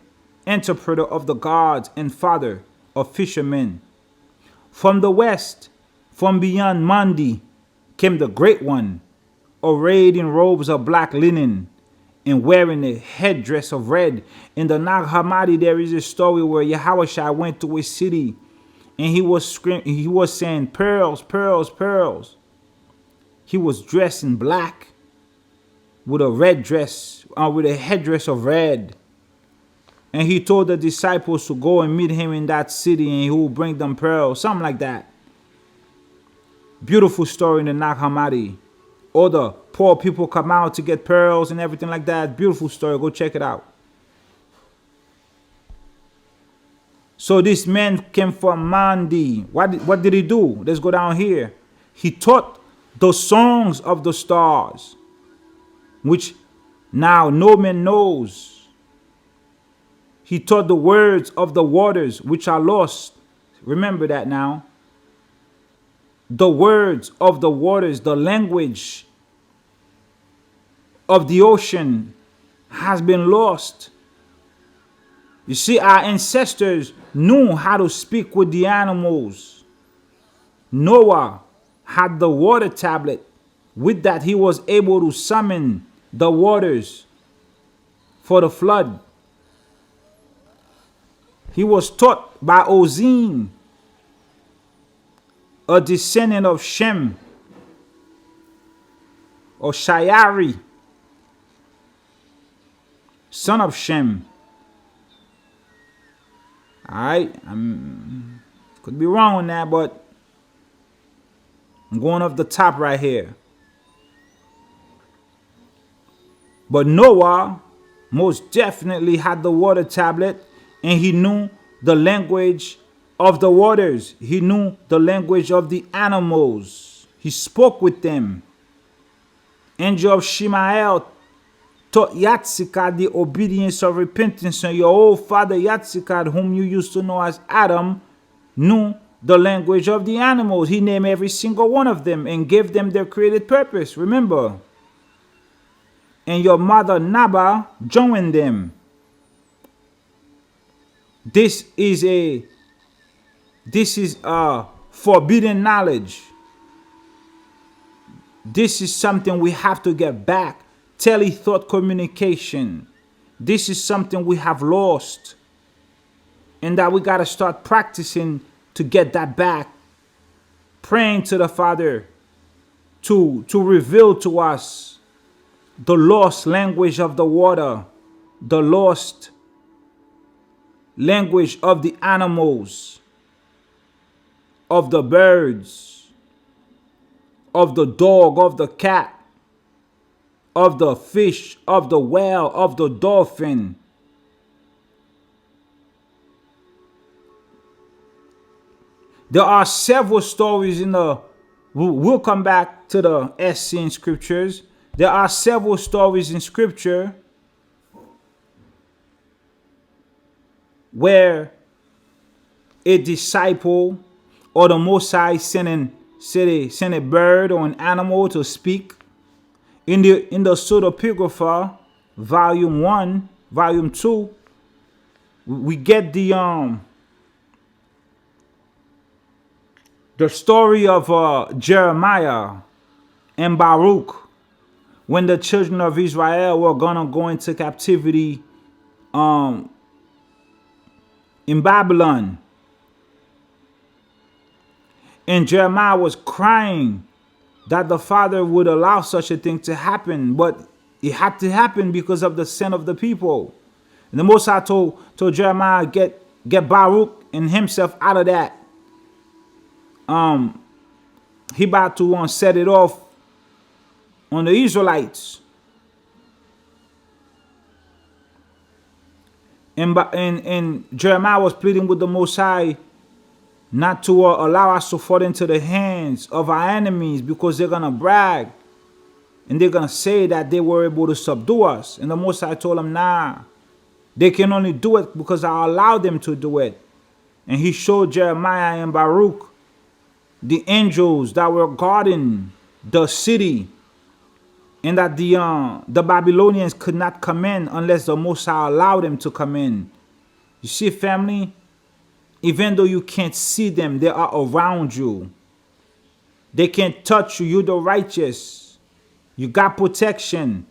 Speaker 1: interpreter of the gods, and father of fishermen. From the west, from beyond Mandi, came the great one, arrayed in robes of black linen and wearing a headdress of red. In the Nag Hammadi, there is a story where Yahushua went to a city and he was saying, pearls, pearls, pearls. He was dressed in black with a red dress, with a headdress of red. And he told the disciples to go and meet him in that city and he will bring them pearls, something like that. Beautiful story in the Nag Hammadi. All the poor people come out to get pearls and everything like that. Beautiful story. Go check it out. So this man came from Mandi. What did he do? Let's go down here. He taught the songs of the stars, which now no man knows. He taught the words of the waters, which are lost. Remember that now. The words of the waters, the language of the ocean has been lost. You see, our ancestors knew how to speak with the animals. Noah had the water tablet. With that, he was able to summon the waters for the flood. He was taught by Ozine, a descendant of Shem or Shayari, son of Shem. Alright, could be wrong on that, but I'm going off the top right here. But Noah most definitely had the water tablet, and he knew the language of the waters. He knew the language of the animals. He spoke with them. Angel of Shemael taught Yatzikad the obedience of repentance, and your old father Yatzikad, whom you used to know as Adam, knew the language of the animals. He named every single one of them and gave them their created purpose. Remember. And your mother Naba joined them. This is forbidden knowledge. This is something we have to get back. Telethought communication. This is something we have lost, and that we got to start practicing to get that back. Praying to the Father to reveal to us the lost language of the water, the lost language of the animals, of the birds, of the dog, of the cat, of the fish, of the whale, of the dolphin. There are several stories in the, we'll come back to the Essene scriptures. There are several stories in scripture where a disciple or the Most High sent a bird or an animal to speak. In the pseudepigrapha, volume 1, volume 2, we get the story of Jeremiah and Baruch when the children of Israel were gonna go into captivity in Babylon. And Jeremiah was crying that the Father would allow such a thing to happen, but it had to happen because of the sin of the people. And the Most High told Jeremiah, get Baruch and himself out of that. He about to set it off on the Israelites. And Jeremiah was pleading with the Most High not to allow us to fall into the hands of our enemies, because they're going to brag and they're going to say that they were able to subdue us. And the Most High told him, nah, they can only do it because I allowed them to do it. And he showed Jeremiah and Baruch the angels that were guarding the city, and that the Babylonians could not come in unless the Most High allowed them to come in. You see, family? Even though you can't see them, they are around you. They can't touch you. You're the righteous. You got protection.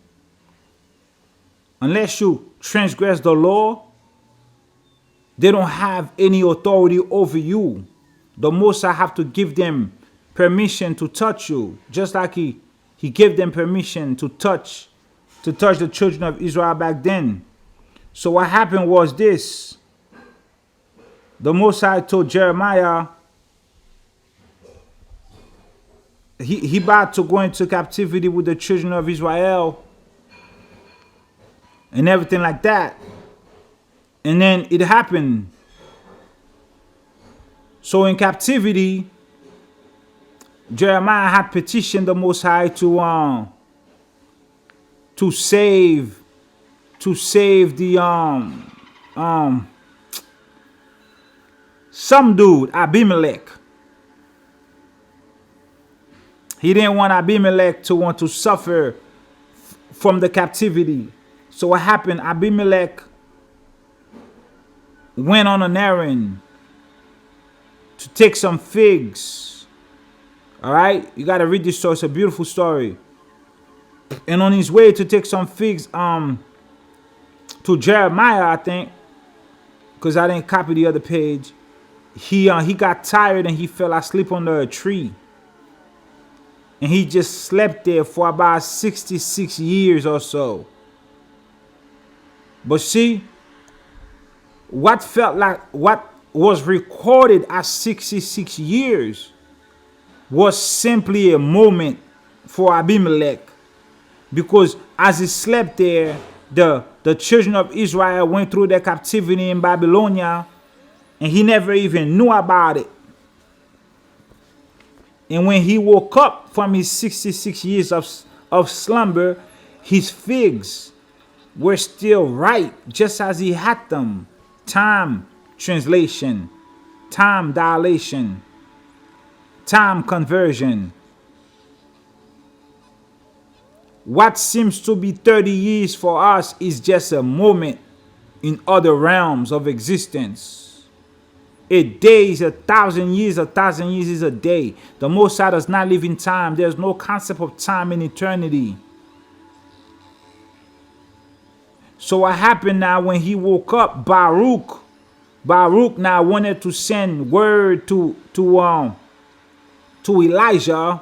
Speaker 1: Unless you transgress the law, they don't have any authority over you. The Most High have to give them permission to touch you, just like he gave them permission to touch the children of Israel back then. So what happened was this. The Most High told Jeremiah he about to go into captivity with the children of Israel and everything like that. And then it happened. So in captivity, Jeremiah had petitioned the Most High to save the some dude, Abimelech. He didn't want Abimelech to want to suffer from the captivity. So what happened? Abimelech went on an errand to take some figs. All right? You got to read this story. It's a beautiful story. And on his way to take some figs to Jeremiah, I think, because I didn't copy the other page, he got tired and he fell asleep under a tree. And he just slept there for about 66 years or so. But see, what was recorded as 66 years was simply a moment for Abimelech, because as he slept there, the children of Israel went through their captivity in Babylonia, and he never even knew about it. And when he woke up from his 66 years of slumber, his figs were still ripe, just as he had them. Time translation, time dilation, time conversion. What seems to be 30 years for us is just a moment in other realms of existence. A day is 1,000 years, 1,000 years is a day. The Most High does not live in time. There's no concept of time in eternity. So what happened now when he woke up? Baruch now wanted to send word to Elijah,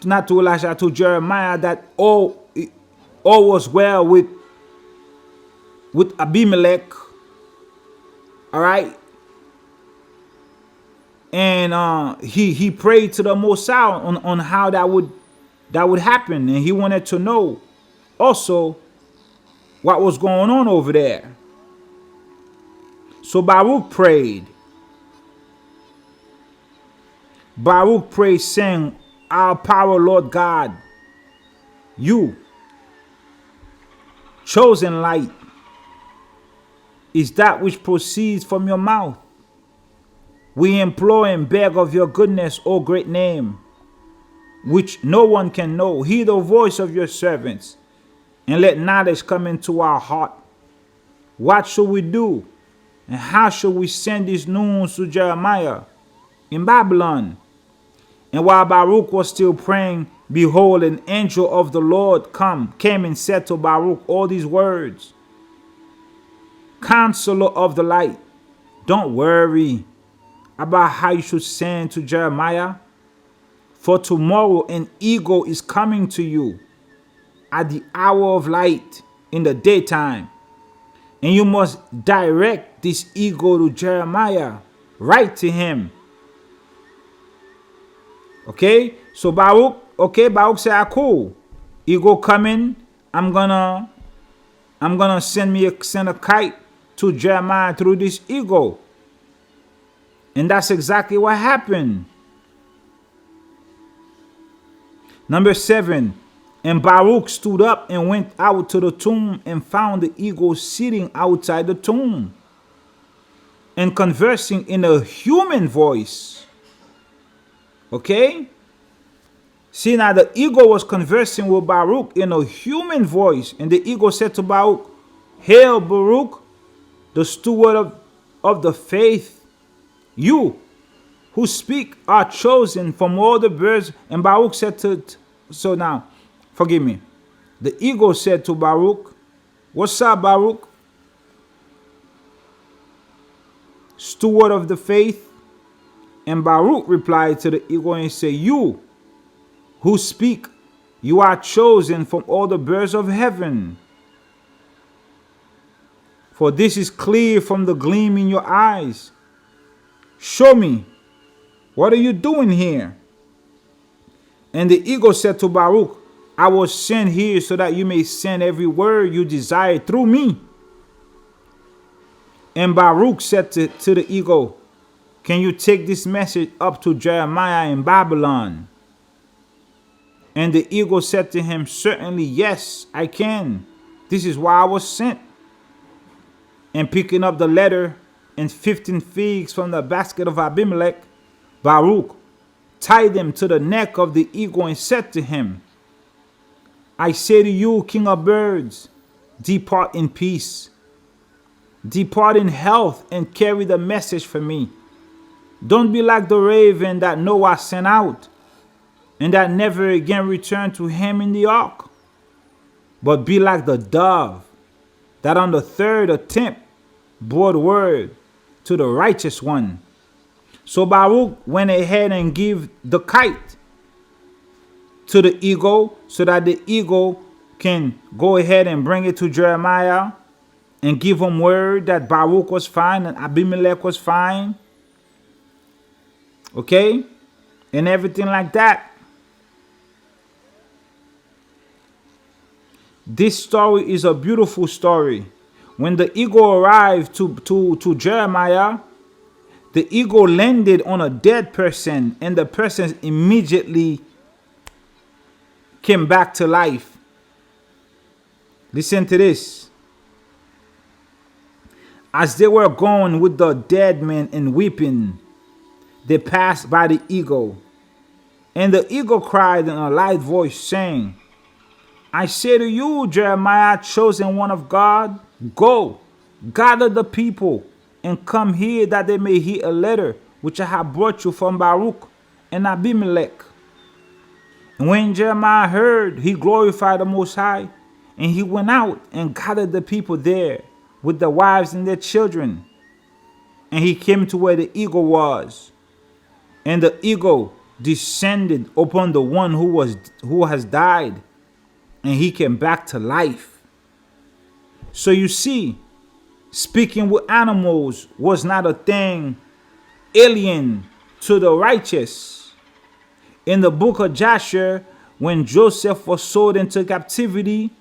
Speaker 1: not to Elijah, to Jeremiah, that all was well with Abimelech. All right. And he prayed to the Most High on how that would happen, and he wanted to know also what was going on over there. So Baruch prayed, saying, "Our power, Lord God, you, chosen light, is that which proceeds from your mouth. We implore and beg of your goodness, O great name, which no one can know. Hear the voice of your servants, and let knowledge come into our heart. What shall we do? And how shall we send this news to Jeremiah in Babylon?" And while Baruch was still praying, behold, an angel of the Lord came and said to Baruch all these words. "Counselor of the light, don't worry about how you should send to Jeremiah, for tomorrow an eagle is coming to you at the hour of light in the daytime, and you must direct this eagle to Jeremiah. Write to him." Okay, so Baruch said, "Cool, eagle coming. I'm gonna send a kite to Jeremiah through this eagle." And that's exactly what happened. Number 7. And Baruch stood up and went out to the tomb and found the eagle sitting outside the tomb and conversing in a human voice. Okay? See, now the eagle was conversing with Baruch in a human voice. And the eagle said to Baruch, "Hail, Baruch, the steward of the faith. You who speak are chosen from all the birds." And Baruch said so now, forgive me. The eagle said to Baruch, "What's up, Baruch? Steward of the faith?" And Baruch replied to the eagle and said, "You who speak, you are chosen from all the birds of heaven. For this is clear from the gleam in your eyes. Show me, what are you doing here?" And the eagle said to Baruch, "I was sent here so that you may send every word you desire through me." And Baruch said to the eagle, "Can you take this message up to Jeremiah in Babylon?" And the eagle said to him, "Certainly, yes, I can. This is why I was sent." And picking up the letter and 15 figs from the basket of Abimelech, Baruch tied them to the neck of the eagle and said to him, "I say to you, king of birds, depart in peace. Depart in health and carry the message for me. Don't be like the raven that Noah sent out and that never again returned to him in the ark, but be like the dove that on the third attempt brought word to the righteous one." So Baruch went ahead and gave the kite to the eagle so that the eagle can go ahead and bring it to Jeremiah and give him word that Baruch was fine and Abimelech was fine. Okay? and everything like that. This story is a beautiful story. When the eagle arrived to Jeremiah, the eagle landed on a dead person, and the person immediately came back to life. Listen to this. As they were going with the dead man and weeping, they passed by the eagle. And the eagle cried in a loud voice, saying, I say to you, Jeremiah, chosen one of God, go, gather the people, and come here that they may hear a letter which I have brought you from Baruch and Abimelech. And when Jeremiah heard, he glorified the Most High, and he went out and gathered the people there with their wives and their children. And he came to where the eagle was, and the eagle descended upon the one who has died, and he came back to life. So you see, speaking with animals was not a thing alien to the righteous. In the book of Joshua, when Joseph was sold into captivity,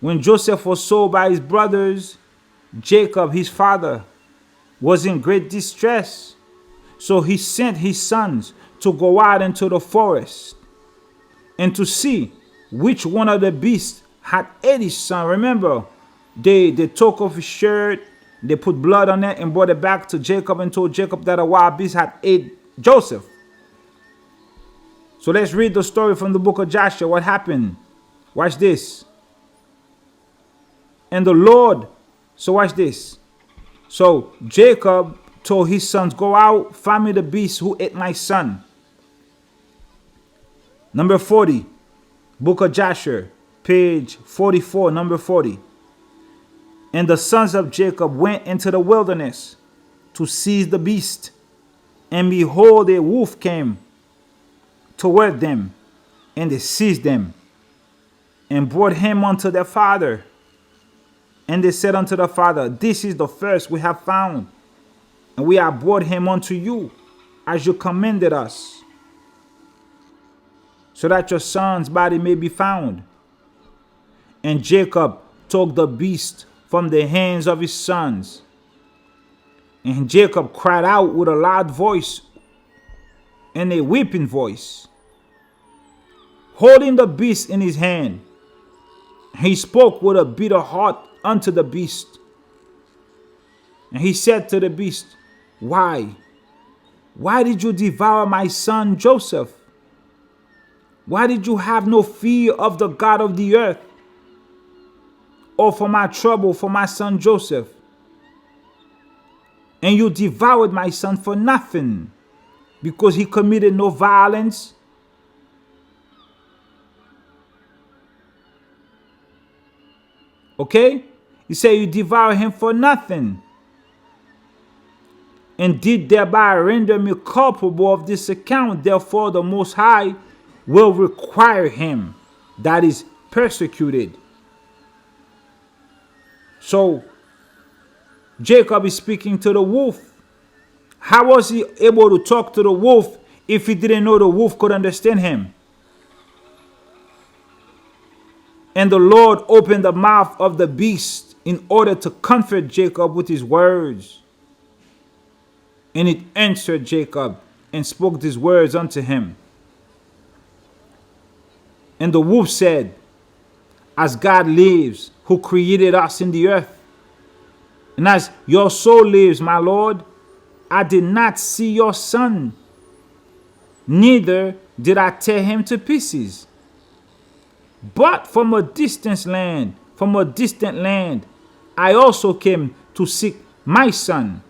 Speaker 1: when Joseph was sold by his brothers, Jacob, his father, was in great distress. So he sent his sons to go out into the forest and to see which one of the beasts had ate his son. Remember, they took off his shirt, they put blood on it and brought it back to Jacob and told Jacob that a wild beast had ate Joseph. So let's read the story from the book of Joshua. What happened? Watch this. And the Lord, so watch this. So Jacob told his sons, go out, find me the beast who ate my son. Number 40, book of Joshua, page 44, number 40. And the sons of Jacob went into the wilderness to seize the beast. And behold, a wolf came toward them, and they seized them, and brought him unto their father. And they said unto the father, this is the first we have found, and we have brought him unto you, as you commanded us, so that your son's body may be found. And Jacob took the beast from the hands of his sons. And Jacob cried out with a loud voice and a weeping voice, holding the beast in his hand. He spoke with a bitter heart unto the beast. And he said to the beast, why did you devour my son Joseph? Why did you have no fear of the God of the earth, or for my trouble for my son Joseph? And you devoured my son for nothing, because he committed no violence. Okay? You say you devour him for nothing, and did thereby render me culpable of this account. Therefore the Most High will require him that is persecuted. So Jacob is speaking to the wolf. How was he able to talk to the wolf if he didn't know the wolf could understand him? And the Lord opened the mouth of the beast in order to comfort Jacob with his words. And it answered Jacob and spoke these words unto him. And the wolf said, as God lives, who created us in the earth, and as your soul lives, my Lord, I did not see your son, neither did I tear him to pieces. But from a distant land, I also came to seek my son,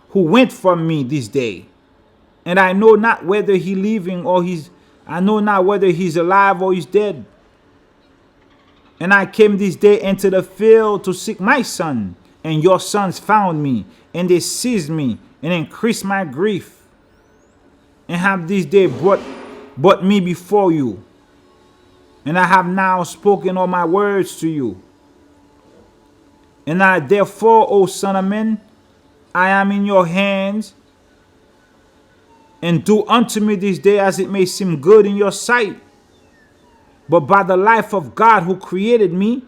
Speaker 1: who went from me this day. And I know not whether he living or I know not whether he's alive or he's dead. And I came this day into the field to seek my son, and your sons found me, and they seized me, and increased my grief, and have this day brought me before you. And I have now spoken all my words to you. And I therefore, O son of man, I am in your hands. And do unto me this day as it may seem good in your sight. But by the life of God who created me,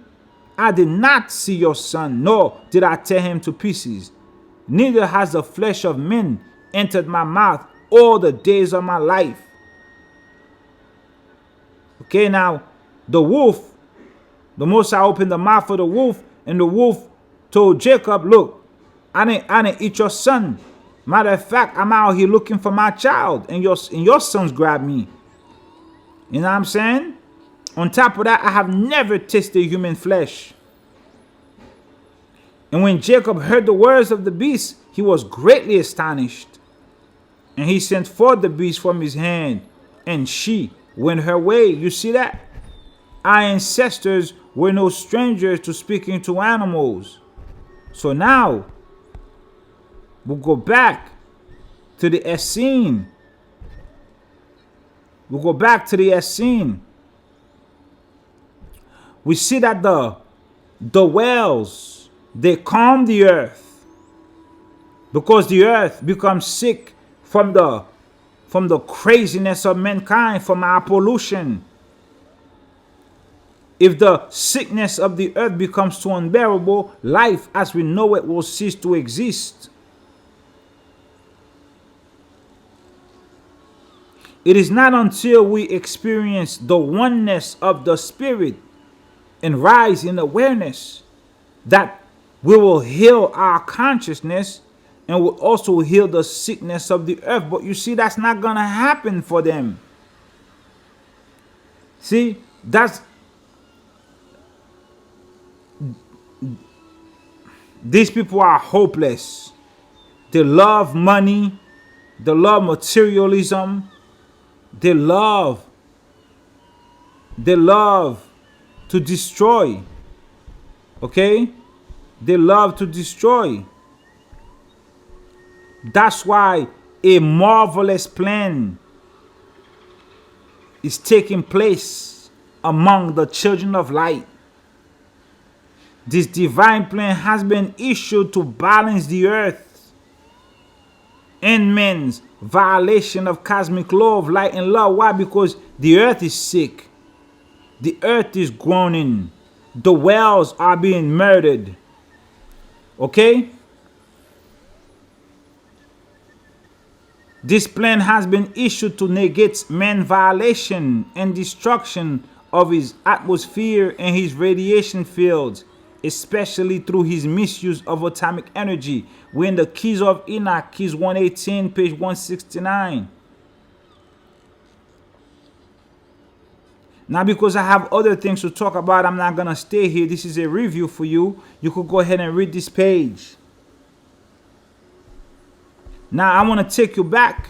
Speaker 1: I did not see your son, nor did I tear him to pieces. Neither has the flesh of men entered my mouth all the days of my life. Okay, now the wolf, the Most High opened the mouth of the wolf, and the wolf told Jacob, look, I didn't eat your son. Matter of fact, I'm out here looking for my child, and your sons grabbed me. You know what I'm saying? On top of that, I have never tasted human flesh. And when Jacob heard the words of the beast, he was greatly astonished. And he sent forth the beast from his hand, and she went her way. You see that? Our ancestors were no strangers to speaking to animals. So now, we'll go back to the Essene. We'll go back to the Essene. We see that the whales, they calm the earth because the earth becomes sick from the craziness of mankind, from our pollution. If the sickness of the earth becomes too unbearable, life as we know it will cease to exist. It is not until we experience the oneness of the Spirit and rise in awareness that we will heal our consciousness and will also heal the sickness of the earth. But you see, that's not going to happen for them. See, these people are hopeless. They love money. They love materialism. They love to destroy. Okay? They love to destroy. That's why a marvelous plan is taking place among the children of light. This divine plan has been issued to balance the earth and men's violation of cosmic law of light and love. Why? Because the earth is sick. The earth is groaning. The whales are being murdered. Okay? This plan has been issued to negate man's violation and destruction of his atmosphere and his radiation fields, especially through his misuse of atomic energy. We're in the Keys of Enoch, Keys 118, page 169. Now, because I have other things to talk about, I'm not going to stay here. This is a review for you. You could go ahead and read this page. Now, I want to take you back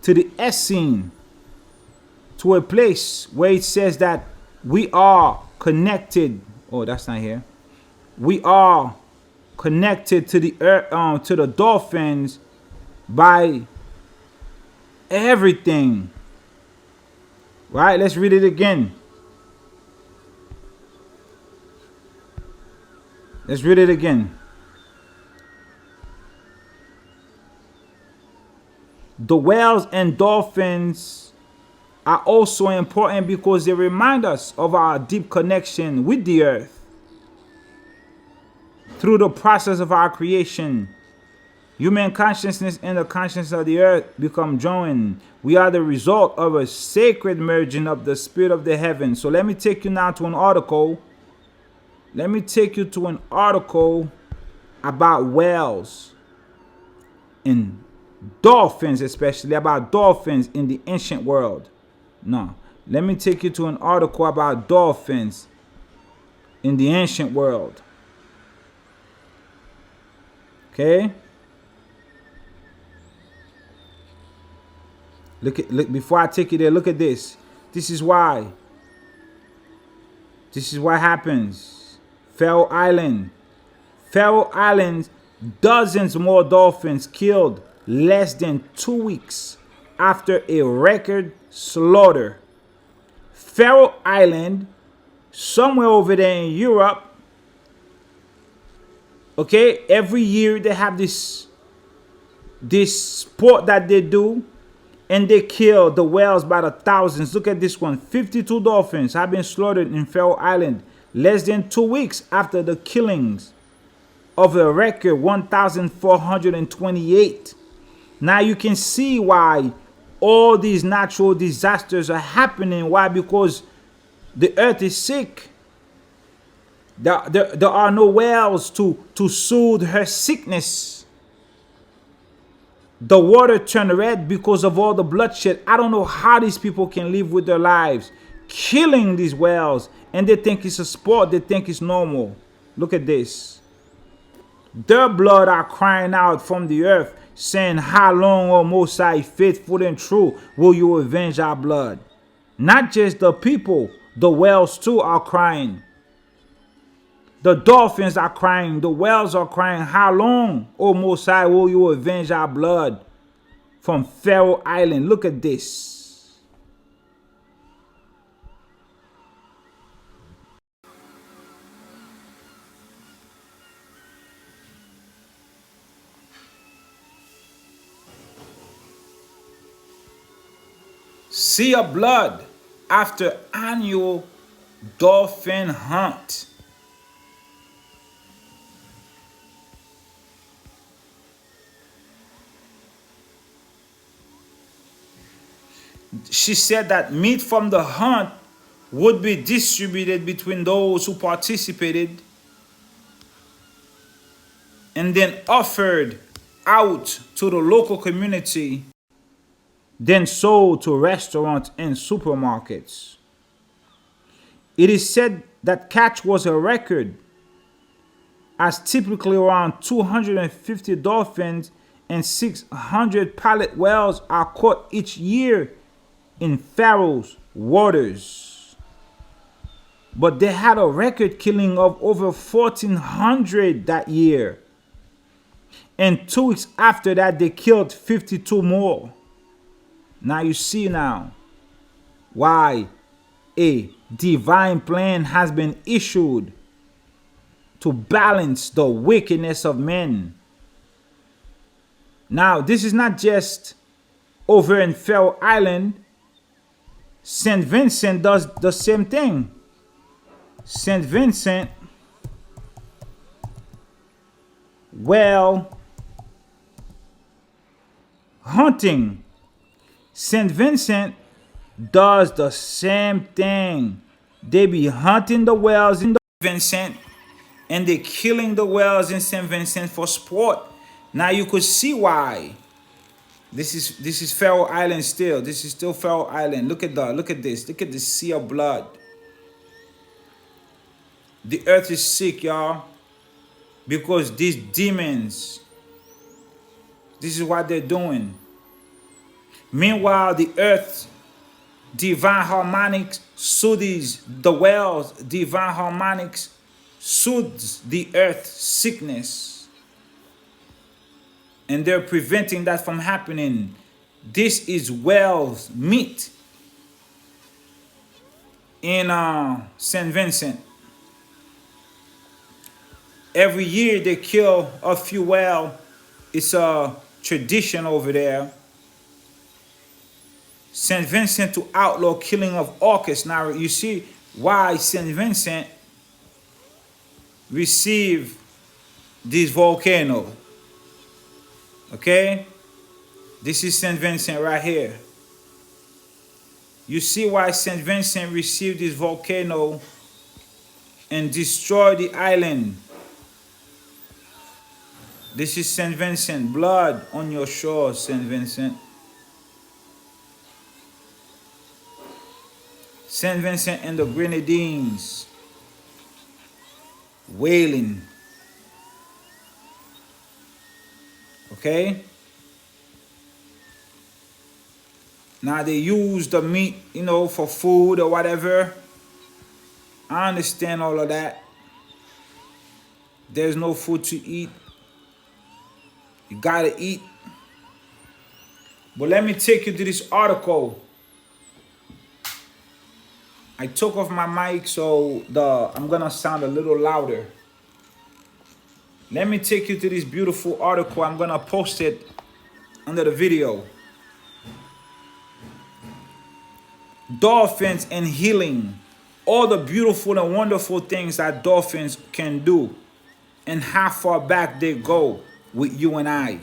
Speaker 1: to the Essene, to a place where it says that we are connected. Oh, that's not here. We are connected to the earth, to the dolphins by everything. Right? Let's read it again. Let's read it again. The whales and dolphins are also important because they remind us of our deep connection with the earth. Through the process of our creation, human consciousness and the consciousness of the earth become joined. We are the result of a sacred merging of the spirit of the heavens. So let me take you now to an article. Let me take you to an article about whales and dolphins, especially about dolphins in the ancient world. No, let me take you to an article about dolphins in the ancient world. Okay? Look, before I take you there, look at this. This is why. This is what happens. Faroe Island. Faroe Islands, dozens more dolphins killed less than 2 weeks after a record slaughter. Faroe Island, somewhere over there in Europe. Okay, every year they have this this sport that they do, and they kill the whales by the thousands. Look at this one. 52 dolphins have been slaughtered in Faroe Island less than 2 weeks after the killings of a record 1,428. Now you can see why all these natural disasters are happening. Why? Because the earth is sick. There are no whales to soothe her sickness. The water turned red because of all the bloodshed. I don't know how these people can live with their lives killing these whales, and they think it's a sport. They think it's normal. Look at this. Their blood are crying out from the earth, saying, "How long, O Most High, faithful and true, will you avenge our blood?" Not just the people, the whales too are crying. The dolphins are crying. The whales are crying. "How long, O Most High, will you avenge our blood?" From Faroe Island. Look at this. Sea of blood after annual dolphin hunt. She said that meat from the hunt would be distributed between those who participated and then offered out to the local community, then sold to restaurants and supermarkets. It is said that catch was a record, as typically around 250 dolphins and 600 pilot whales are caught each year in Faroe's waters. But they had a record killing of over 1,400 that year. And 2 weeks after that, they killed 52 more. Now you see now why a divine plan has been issued to balance the wickedness of men. Now, this is not just over in Faroe Island. St. Vincent does the same thing. St. Vincent, well, hunting. St. Vincent does the same thing. They be hunting the whales in the Vincent, and they killing the whales in St. Vincent for sport. Now you could see why. This is Faroe Island still. This is still Faroe Island. Look at this. Look at the sea of blood. The earth is sick, y'all, because these demons, this is what they're doing. Meanwhile, the earth, divine harmonics soothes the whales. Divine harmonics soothes the earth's sickness. And they're preventing that from happening. This is whale's meat in St. Vincent. Every year they kill a few whales. It's a tradition over there. St. Vincent to outlaw killing of orcas. Now you see why St. Vincent received this volcano. Okay? This is St. Vincent right here. You see why St. Vincent received this volcano and destroyed the island. This is St. Vincent. Blood on your shores, St. Vincent. St. Vincent and the Grenadines wailing. Okay? Now they use the meat, for food or whatever. I understand all of that. There's no food to eat. You gotta eat. But let me take you to this article. I took off my mic, so I'm gonna sound a little louder. Let me take you to this beautiful article. I'm gonna post it under the video. Dolphins and healing. All the beautiful and wonderful things that dolphins can do, and how far back they go with you and I.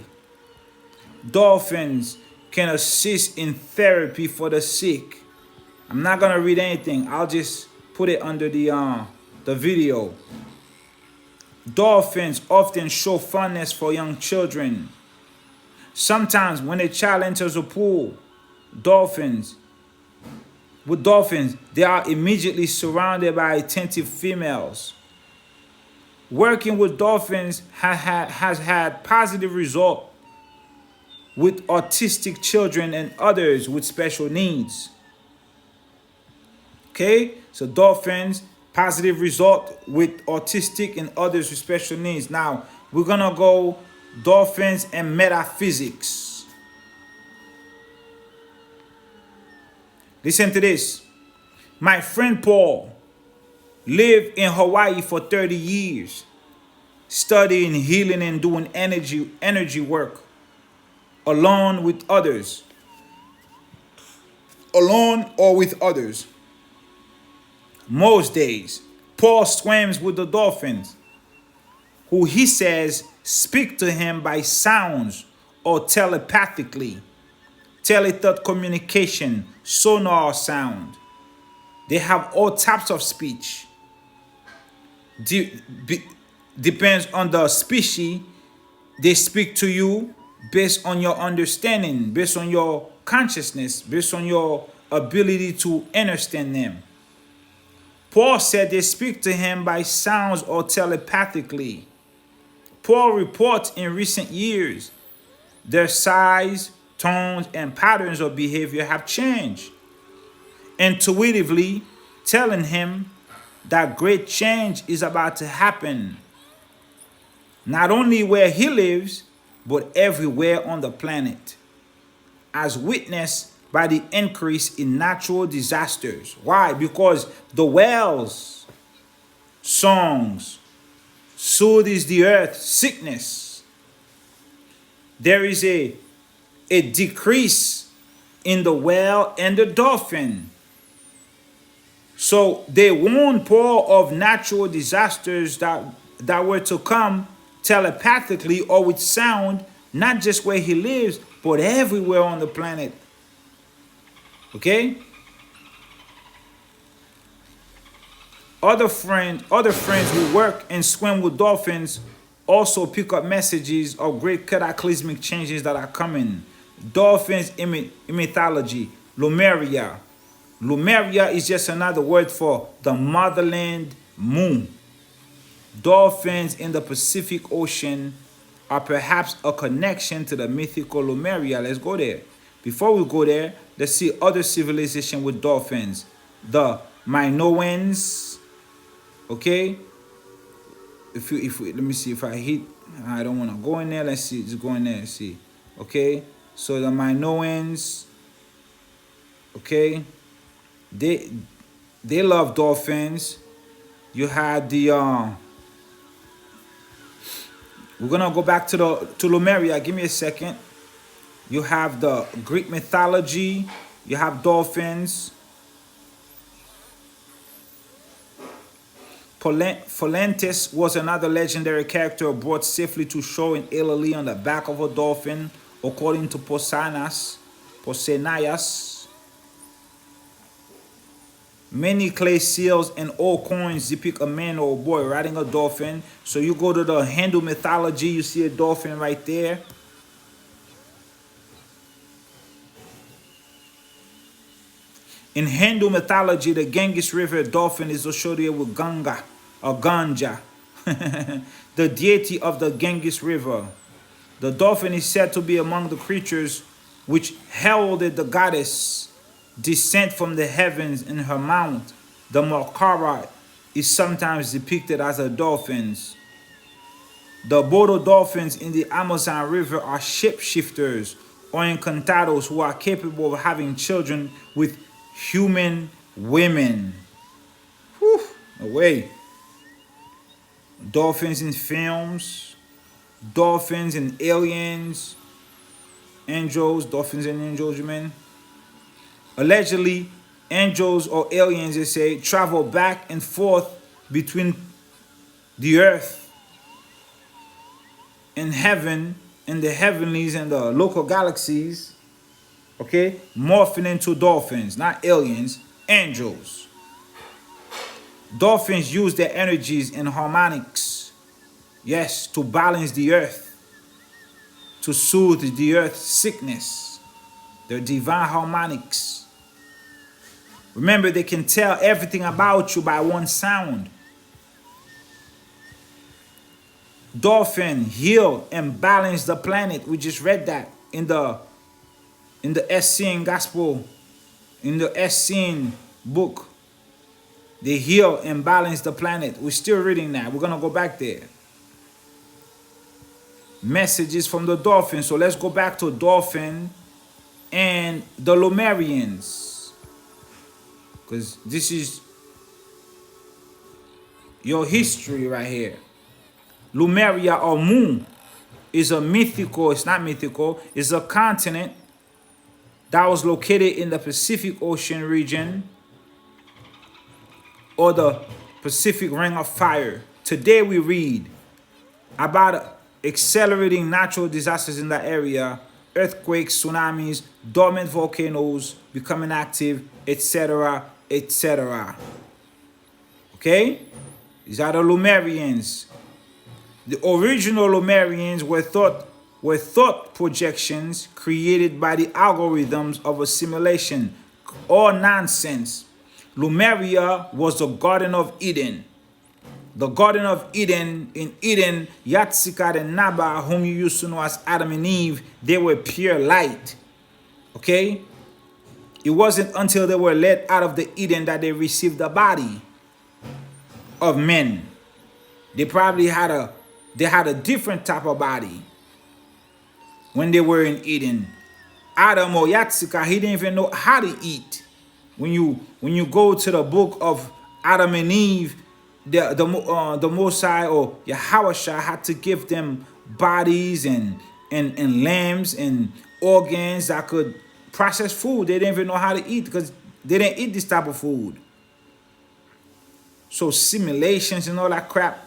Speaker 1: Dolphins can assist in therapy for the sick. I'm not gonna read anything. I'll just put it under the video. Dolphins often show fondness for young children. Sometimes when a child enters a pool, with dolphins, they are immediately surrounded by attentive females. Working with dolphins has had positive results with autistic children and others with special needs. Okay, so dolphins, positive result with autistic and others with special needs. Now, we're gonna go dolphins and metaphysics. Listen to this. My friend Paul lived in Hawaii for 30 years, studying healing and doing energy work alone with others. Alone or with others. Most days, Paul swims with the dolphins, who he says speak to him by sounds or telepathically. Telethought communication, sonar sound. They have all types of speech. Depends on the species. They speak to you based on your understanding, based on your consciousness, based on your ability to understand them. Paul said they speak to him by sounds or telepathically. Paul reports in recent years their size, tones, and patterns of behavior have changed, intuitively telling him that great change is about to happen, not only where he lives, but everywhere on the planet, as witnessed by the increase in natural disasters. Why? Because the whales' songs soothes the earth sickness. There is a decrease in the whale and the dolphin. So they warned Paul of natural disasters that were to come telepathically or with sound, not just where he lives, but everywhere on the planet. Okay? Other friends who work and swim with dolphins also pick up messages of great cataclysmic changes that are coming. Dolphins in mythology, Lumeria. Lumeria is just another word for the motherland moon. Dolphins in the Pacific Ocean are perhaps a connection to the mythical Lumeria. Let's go there. Before we go there, let's see other civilization with dolphins. The Minoans. Okay? If let me see if I hit. I don't want to go in there. Let's see. Just go in there and see. Okay? So the Minoans. Okay? They love dolphins. You had the we're gonna go back to Lumeria. Give me a second. You have the Greek mythology. You have dolphins. Phalantus was another legendary character brought safely to shore in Italy on the back of a dolphin, according to Pausanias. Many clay seals and old coins depict a man or a boy riding a dolphin. So you go to the Hindu mythology, you see a dolphin right there. In Hindu mythology, the Ganges River dolphin is associated with Ganga or Ganja, the deity of the Ganges River. The dolphin is said to be among the creatures which heralded the goddess' descent from the heavens in her mount. The Makara is sometimes depicted as a dolphin. The Bodo dolphins in the Amazon River are shapeshifters or encantados who are capable of having children with human women. Whew, away. Dolphins in films, dolphins and aliens. Angels, dolphins and angels, you mean? Allegedly, angels or aliens, they say, travel back and forth between the earth and heaven, and the heavenlies and the local galaxies, okay, morphing into dolphins, not aliens, angels. Dolphins use their energies in harmonics, yes, to balance the earth, to soothe the earth's sickness, their divine harmonics. Remember, they can tell everything about you by one sound. Dolphin heal and balance the planet. We just read that in the Essene Gospel, in the Essene book. They heal and balance the planet. We're still reading that. We're gonna go back there. Messages from the dolphin. So let's go back to dolphin and the Lumerians, because this is your history right here. Lumeria or Mu is a mythical, it's not mythical, it's a continent that was located in the Pacific Ocean region, or the Pacific Ring of Fire. Today we read about accelerating natural disasters in that area, earthquakes, tsunamis, dormant volcanoes becoming active, etc., etc. Okay? These are the Lumerians. The original Lumerians were thought projections created by the algorithms of assimilation. All nonsense. Lumeria was the Garden of Eden. The Garden of Eden, in Eden, Yatsikat and Naba, whom you used to know as Adam and Eve, they were pure light. Okay? It wasn't until they were led out of the Eden that they received the body of men. They probably had a different type of body when they were in Eden. Adam or Yatsika, he didn't even know how to eat. When you go to the book of Adam and Eve, the Most High or Yahweh had to give them bodies and limbs and organs that could process food. They didn't even know how to eat because they didn't eat this type of food. So simulations and all that crap.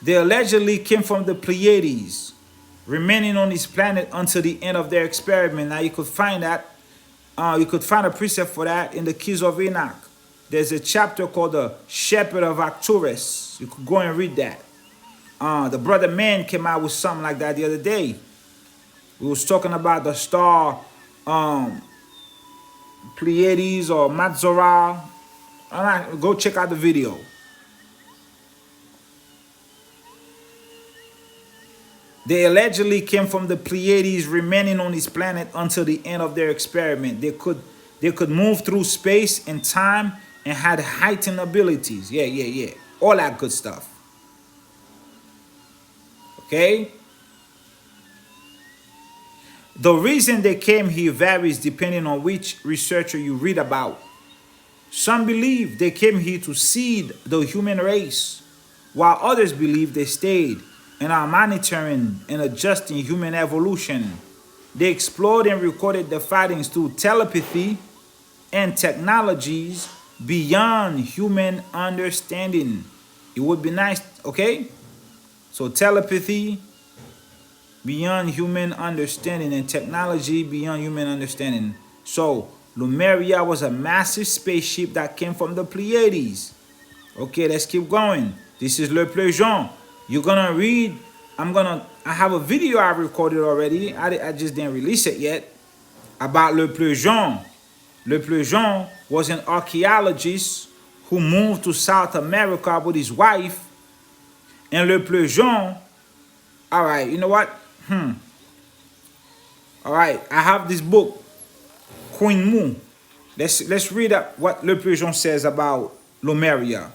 Speaker 1: They allegedly came from the Pleiades, remaining on this planet until the end of their experiment. Now you could find that, you could find a precept for that in the Keys of Enoch. There's a chapter called the Shepherd of Arcturus. You could go and read that. The brother Man came out with something like that the other day. We was talking about the star Pleiades or Matzorah. All right, go check out the video. They allegedly came from the Pleiades, remaining on this planet until the end of their experiment. They could move through space and time and had heightened abilities. Yeah. All that good stuff. Okay? The reason they came here varies depending on which researcher you read about. Some believe they came here to seed the human race, while others believe they stayed and are monitoring and adjusting human evolution. They explored and recorded the findings through telepathy and technologies beyond human understanding. It would be nice, okay? So telepathy beyond human understanding and technology beyond human understanding. So Lumeria was a massive spaceship that came from the Pleiades. Okay, let's keep going. This is Le Plongeon. You're gonna read, I have a video I recorded already. I just didn't release it yet about Le Plongeon. Le Plongeon was an archaeologist who moved to South America with his wife. And Le Plongeon, all right, you know what? All right, I have this book, Queen Mu. Let's read up what Le Plongeon says about Lumeria.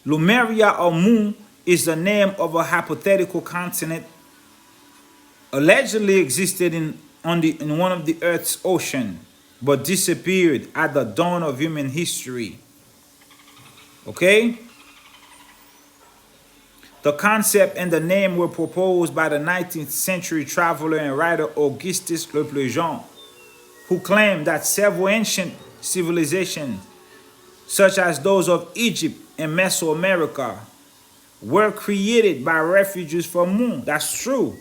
Speaker 1: Lumeria or Mu is the name of a hypothetical continent allegedly existed in one of the Earth's ocean, but disappeared at the dawn of human history. Okay? The concept and the name were proposed by the 19th century traveler and writer Augustus Le Plongeon, who claimed that several ancient civilizations, such as those of Egypt and Mesoamerica, were created by refugees from Moon. That's true.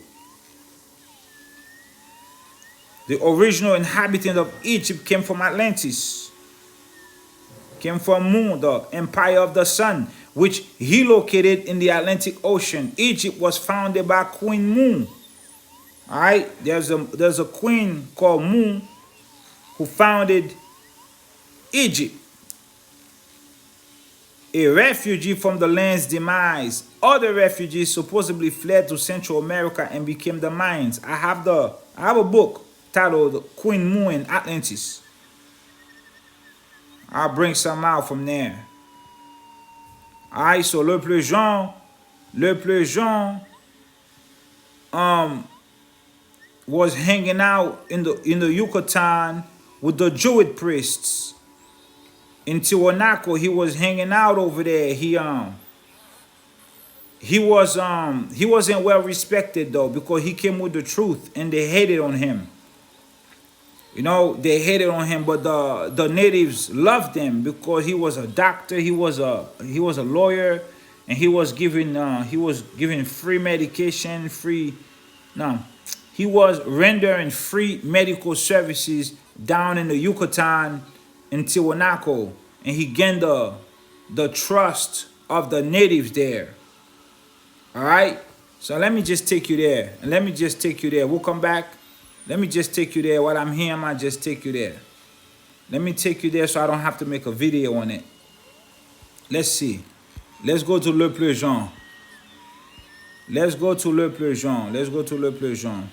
Speaker 1: The original inhabitant of Egypt came from Atlantis, came from Moon, the empire of the sun, which he located in the Atlantic Ocean. Egypt was founded by Queen Moon. All right, there's a queen called Moon who founded Egypt. A refugee from the land's demise. Other refugees supposedly fled to Central America and became the Mayans. I have a book titled Queen Moon in Atlantis. I'll bring some out from there. Alright, so Le Plongeon was hanging out in the Yucatan with the Druid priests. In Tiahuanaco, he was hanging out over there. He wasn't well respected though, because he came with the truth and they hated on him. You know, they hated on him, but the natives loved him because he was a doctor, he was a lawyer, and he was giving free medication, he was rendering free medical services down in the Yucatan in Tiahuanaco, and he gained the trust of the natives there. All right, so let me just take you there, and let me just take you there. We'll come back. Let me just take you there. While I'm here, I might just take you there. Let me take you there so I don't have to make a video on it. Let's see. Let's go to Le Plongeon. Let's go to Le Plongeon. Let's go to Le Plongeon.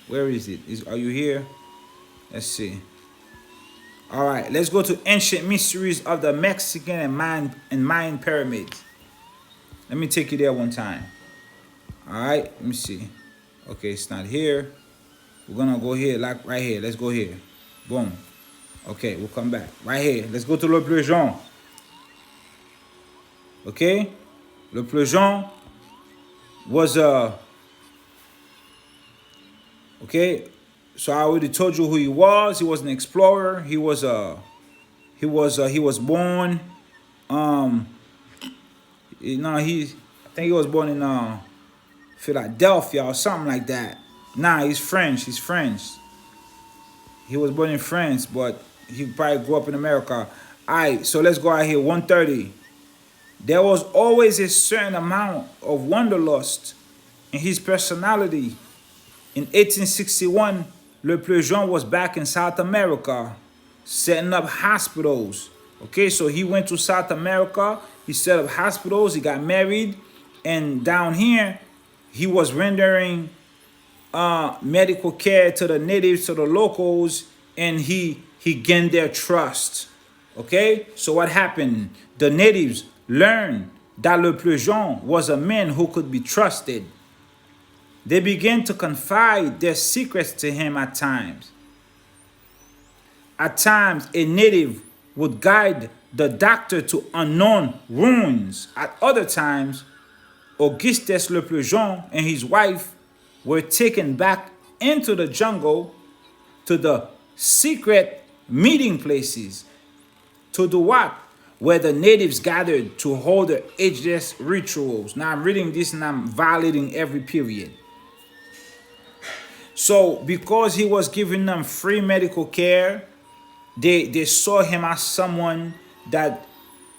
Speaker 1: Where is it? Are you here? Let's see. All right, let's go to Ancient Mysteries of the Mexican and Mayan Pyramids. Let me take you there one time. All right, let me see. Okay, it's not here. We're gonna go here, like right here. Let's go here. Boom. Okay, we'll come back. Right here. Let's go to Le Plongeon. Okay? Le Plongeon was okay, so I already told you who he was. He was an explorer. He was born I think he was born in Philadelphia or something like that. Nah, he's French. He's French. He was born in France, but he probably grew up in America. All right, so let's go out here. 130. There was always a certain amount of wanderlust in his personality. In 1861, Le Plongeon was back in South America, setting up hospitals. Okay, so he went to South America. He set up hospitals. He got married, and down here, he was rendering medical care to the natives, to the locals, and he gained their trust. Okay, so what happened? The natives learned that Le Plongeon was a man who could be trusted. They began to confide their secrets to him at times. At times, a native would guide the doctor to unknown ruins. At other times, Augustus Le Plongeon and his wife were taken back into the jungle to the secret meeting places. To do what? Where the natives gathered to hold their ageless rituals. Now I'm reading this and I'm violating every period. So because he was giving them free medical care, they saw him as someone that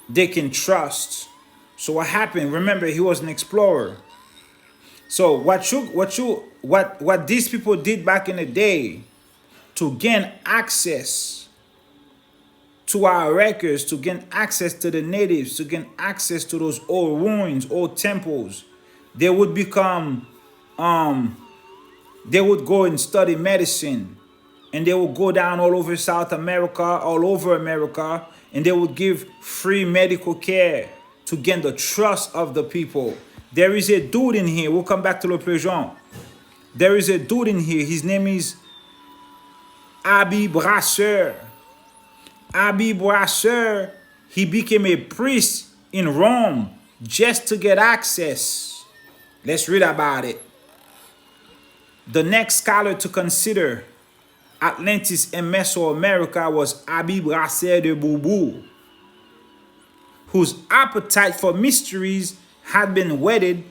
Speaker 1: they can trust. So what happened? Remember, he was an explorer. So what these people did back in the day to gain access to our records, to gain access to the natives, to gain access to those old ruins, old temples, they would become they would go and study medicine, and they would go down all over South America, all over America, and they would give free medical care to gain the trust of the people. There is a dude in here. We'll come back to Le Plongeon. There is a dude in here. His name is Abbe Brasseur. Abbe Brasseur, he became a priest in Rome just to get access Let's read about it. The next scholar to consider Atlantis and Mesoamerica was Abbe Brasseur de Bourbourg, whose appetite for mysteries had been whetted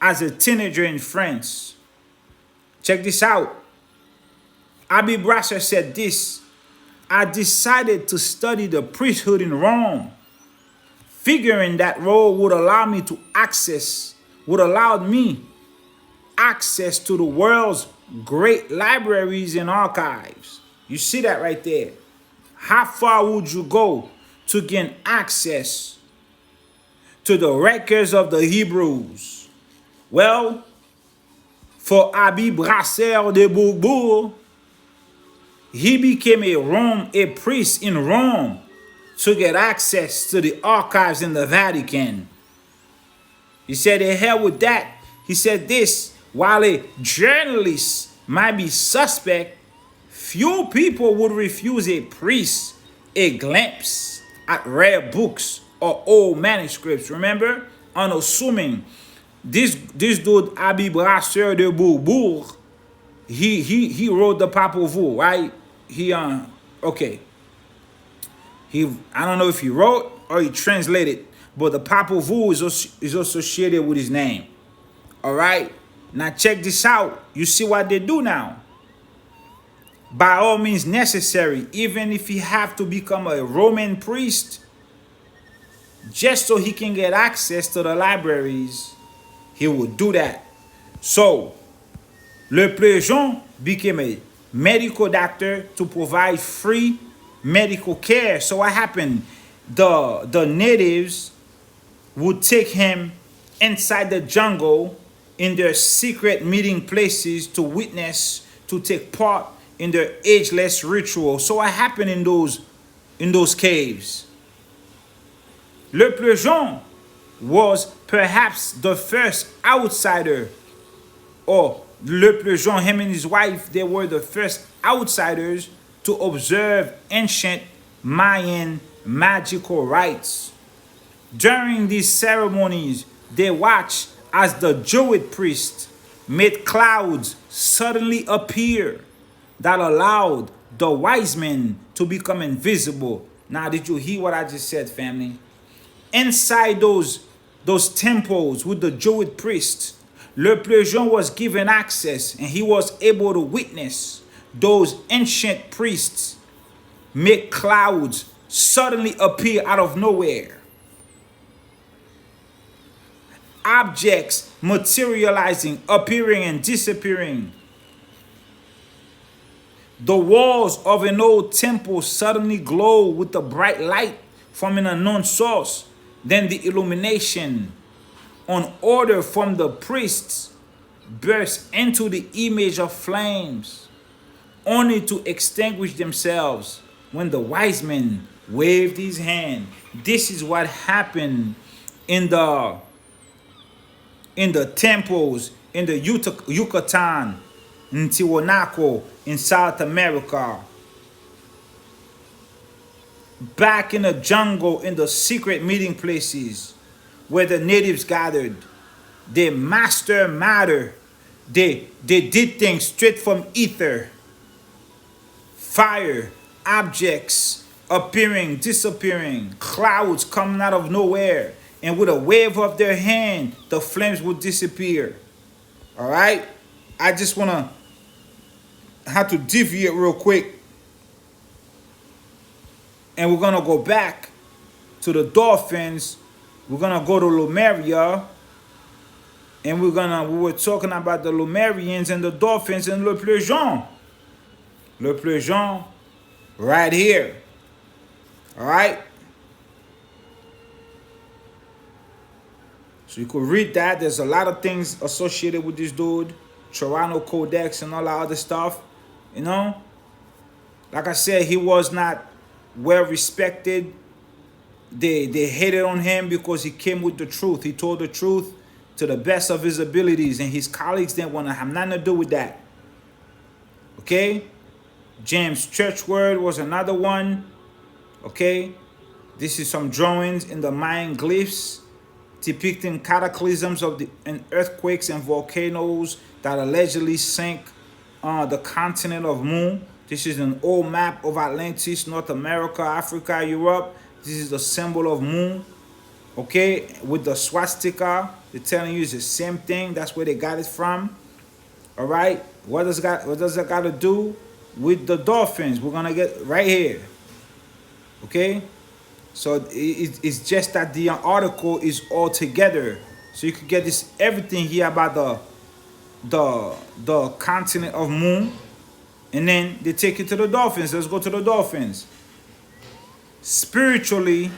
Speaker 1: as a teenager in France. Check this out. Abbe Brasseur said this: I decided to study the priesthood in Rome, figuring that role would allow me access to the world's great libraries and archives. You see that right there. How far would you go to gain access to the records of the Hebrews? Well, for Abbe Brasseur de Bourbourg, he became a priest in Rome to get access to the archives in the Vatican. He said, the hell with that. He said this: while a journalist might be suspect, few people would refuse a priest a glimpse at rare books or old manuscripts. Remember, unassuming, this dude Abbe Brasseur de Bourbourg, he wrote the Papal Bull, right? Okay. I don't know if he wrote or he translated, but the Papal Bull is associated with his name. All right. Now check this out. You see what they do now? By all means necessary, even if he have to become a Roman priest, just so he can get access to the libraries, he would do that. So, Le Plongeon became a medical doctor to provide free medical care. So what happened? The natives would take him inside the jungle in their secret meeting places to witness, to take part in their ageless ritual. So what happened in those caves? Le Plongeon was perhaps the first outsider, or Le Plongeon, him and his wife, they were the first outsiders to observe ancient Mayan magical rites. During these ceremonies, they watched as the Druid priest made clouds suddenly appear that allowed the wise men to become invisible. Now, did you hear what I just said, family? Inside those temples with the Druid priests, Le Plongeon was given access, and he was able to witness those ancient priests make clouds suddenly appear out of nowhere. Objects materializing, appearing and disappearing. The walls of an old temple suddenly glow with a bright light from an unknown source. Then the illumination, on order from the priests, burst into the image of flames, only to extinguish themselves when the wise men waved his hand. This is what happened in the temples in the Yucatan, in Tiahuanaco, in South America. Back in the jungle, in the secret meeting places where the natives gathered, they mastered matter. They did things straight from ether. Fire, objects appearing, disappearing, clouds coming out of nowhere. And with a wave of their hand, the flames would disappear. All right? I just want to have to deviate real quick. And we're going to go back to the dolphins. We're going to go to Lumeria. And we were talking about the Lumerians and the dolphins and Le Plongeon. Le Plongeon right here. All right? So you could read that. There's a lot of things associated with this dude. Toronto Codex and all that other stuff. You know? Like I said, he was not well respected. They hated on him because he came with the truth. He told the truth to the best of his abilities. And his colleagues didn't want to have nothing to do with that. Okay? James Churchward was another one. Okay? This is some drawings in the Mayan glyphs. depicting cataclysms and earthquakes and volcanoes that allegedly sank the continent of Moon. This is an old map of Atlantis, North America, Africa, Europe. This is the symbol of Moon. Okay, with the swastika, they're telling you it's the same thing. That's where they got it from. All right, what does that got to do with the dolphins? We're gonna get right here. Okay, so it's just that the article is all together, so you could get this everything here about the continent of Moon, and then they take you to the dolphins. Let's go to the dolphins. Spiritually,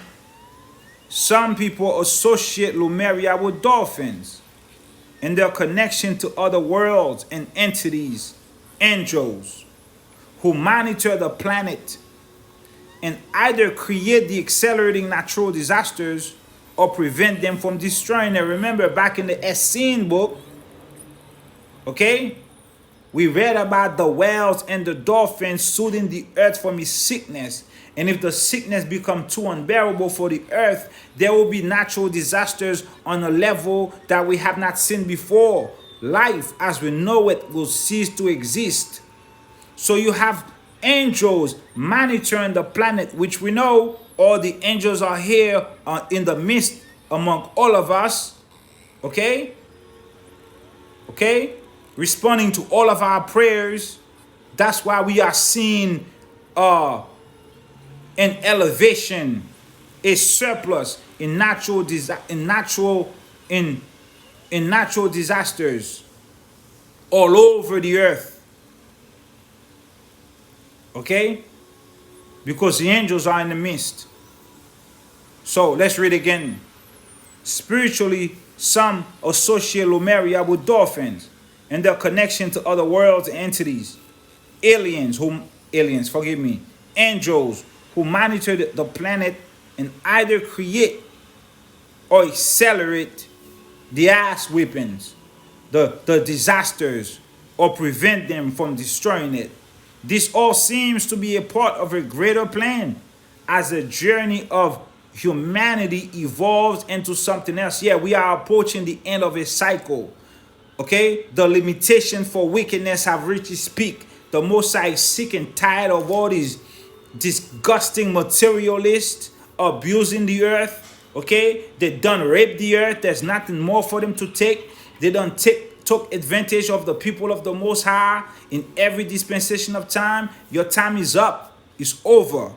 Speaker 1: some people associate Lumeria with dolphins and their connection to other worlds and entities, angels, who monitor the planet and either create the accelerating natural disasters or prevent them from destroying it. Remember back in the Essene book, okay, we read about the whales and the dolphins soothing the earth from its sickness. And if the sickness becomes too unbearable for the earth, there will be natural disasters on a level that we have not seen before. Life as we know it will cease to exist. So you have angels monitoring the planet, which we know all the angels are here in the midst among all of us. Okay? Okay? Responding to all of our prayers. That's why we are seeing an elevation, a surplus in natural disasters all over the earth. Okay? Because the angels are in the midst. So let's read again. Spiritually, some associate Lumeria with dolphins and their connection to other worlds and entities. Angels who monitor the planet and either create or accelerate the ass whippings, the disasters, or prevent them from destroying it. This all seems to be a part of a greater plan as a journey of humanity evolves into something else. Yeah, we are approaching the end of a cycle. Okay? The limitation for wickedness have reached its peak. The Most High is sick and tired of all these disgusting materialists abusing the earth. Okay? They done raped the earth. There's nothing more for them to take. They done took advantage of the people of the Most High in every dispensation of time. Your time is up. It's over.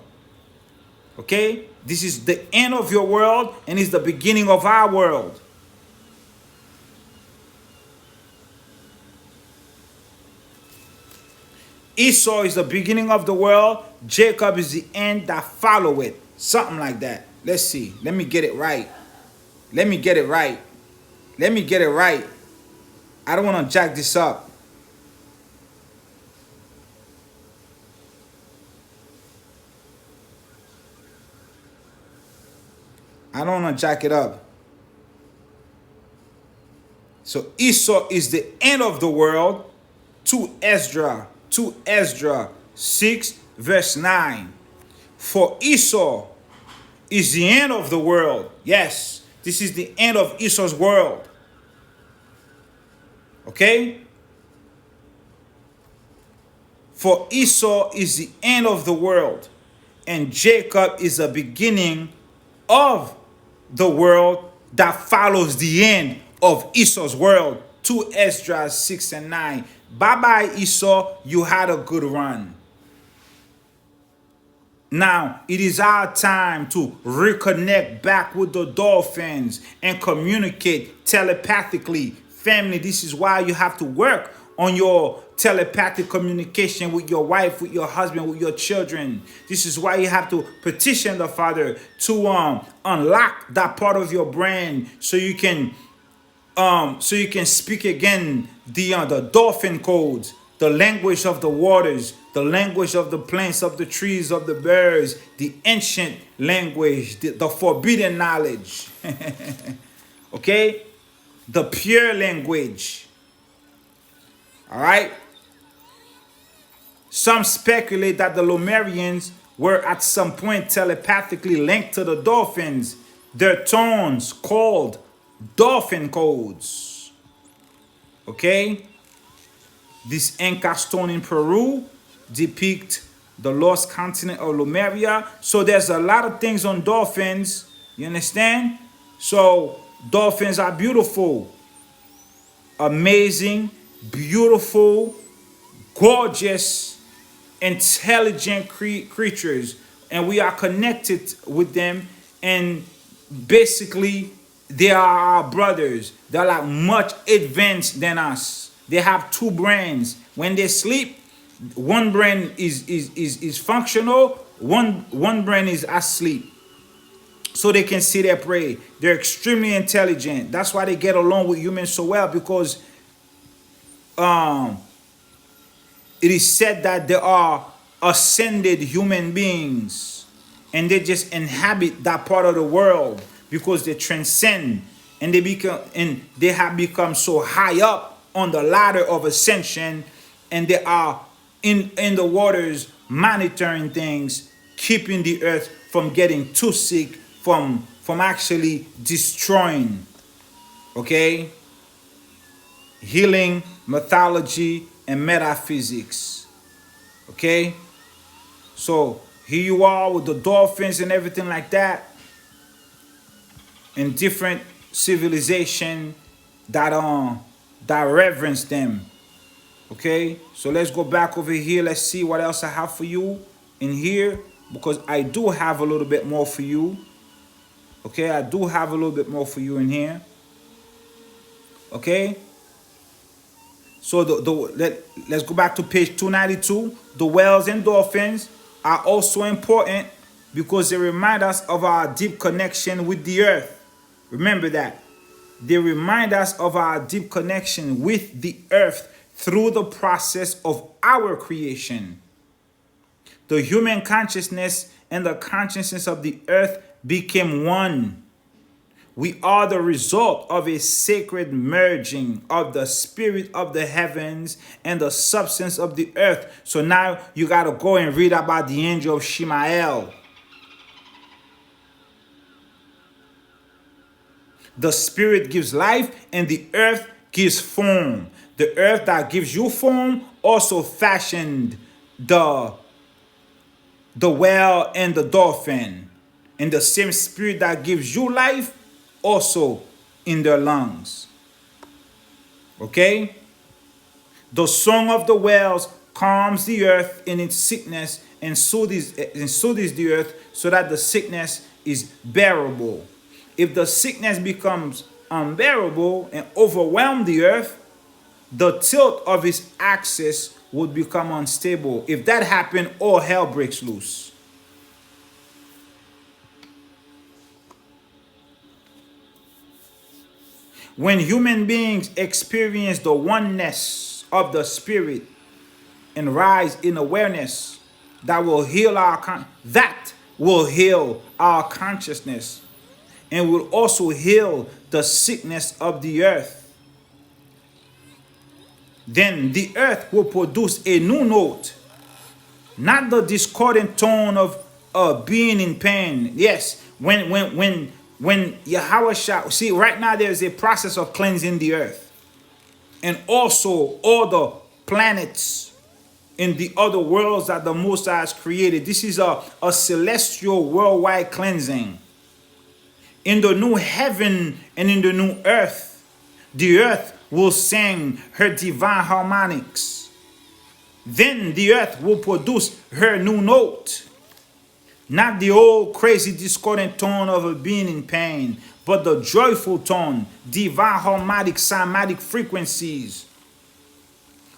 Speaker 1: Okay? This is the end of your world and it's the beginning of our world. Esau is the beginning of the world. Jacob is the end that follow it. Something like that. Let's see. Let me get it right. Let me get it right. Let me get it right. I don't want to jack this up. I don't want to jack it up. So Esau is the end of the world. To Esdras 6 verse 9. For Esau is the end of the world. Yes, this is the end of Esau's world. Okay? For Esau is the end of the world, and Jacob is the beginning of the world that follows the end of Esau's world. 2 Esdras 6 and 9. Bye-bye, Esau. You had a good run. Now, it is our time to reconnect back with the dolphins and communicate telepathically. Family, this is why you have to work on your telepathic communication with your wife, with your husband, with your children. This is why you have to petition the Father to unlock that part of your brain so you can speak again the dolphin codes, the language of the waters, the language of the plants, of the trees, of the birds, the ancient language, the forbidden knowledge. Okay? The pure language. All right? Some speculate that the Lumerians were at some point telepathically linked to the dolphins. Their tones called dolphin codes. Okay? This Inca stone in Peru depict the lost continent of Lumeria. So there's a lot of things on dolphins. You understand? So dolphins are beautiful, amazing, beautiful, gorgeous, intelligent creatures, and we are connected with them. And basically, they are our brothers. They're like much advanced than us. They have two brains. When they sleep, one brain is functional, one brain is asleep, so they can see their prey. They're extremely intelligent. That's why they get along with humans so well, because it is said that there are ascended human beings, and they just inhabit that part of the world because they transcend, and they have become so high up on the ladder of ascension, and they are in the waters monitoring things, keeping the earth from getting too sick, from actually destroying. Okay? Healing, mythology, and metaphysics. Okay? So here you are with the dolphins and everything like that, in different civilization that reverence them. Okay, so let's go back over here. Let's see what else I have for you in here, because I do have a little bit more for you. Okay, I do have a little bit more for you in here. Okay, so let's go back to page 292. The whales and dolphins are also important because they remind us of our deep connection with the earth. Remember that. They remind us of our deep connection with the earth through the process of our creation. The human consciousness and the consciousness of the earth became one. We are the result of a sacred merging of the spirit of the heavens and the substance of the earth. So now you got to go and read about the angel of Shemael. The spirit gives life and the earth gives form. The earth that gives you form also fashioned the whale and the dolphin. And the same spirit that gives you life also in their lungs. Okay? The song of the whales calms the earth in its sickness, and soothes the earth so that the sickness is bearable. If the sickness becomes unbearable and overwhelm the earth, the tilt of its axis would become unstable. If that happened, all hell breaks loose. When human beings experience the oneness of the spirit and rise in awareness, that will heal our consciousness, and will also heal the sickness of the earth. Then the earth will produce a new note, not the discordant tone of being in pain. Yes, when Yahweh shall see, right now there's a process of cleansing the earth, and also all the planets in the other worlds that the Most High has created. This is a celestial worldwide cleansing. In the new heaven and in the new earth, the earth will sing her divine harmonics. Then the earth will produce her new note. Not the old crazy discordant tone of a being in pain, but the joyful tone, divine harmonic cymatic frequencies.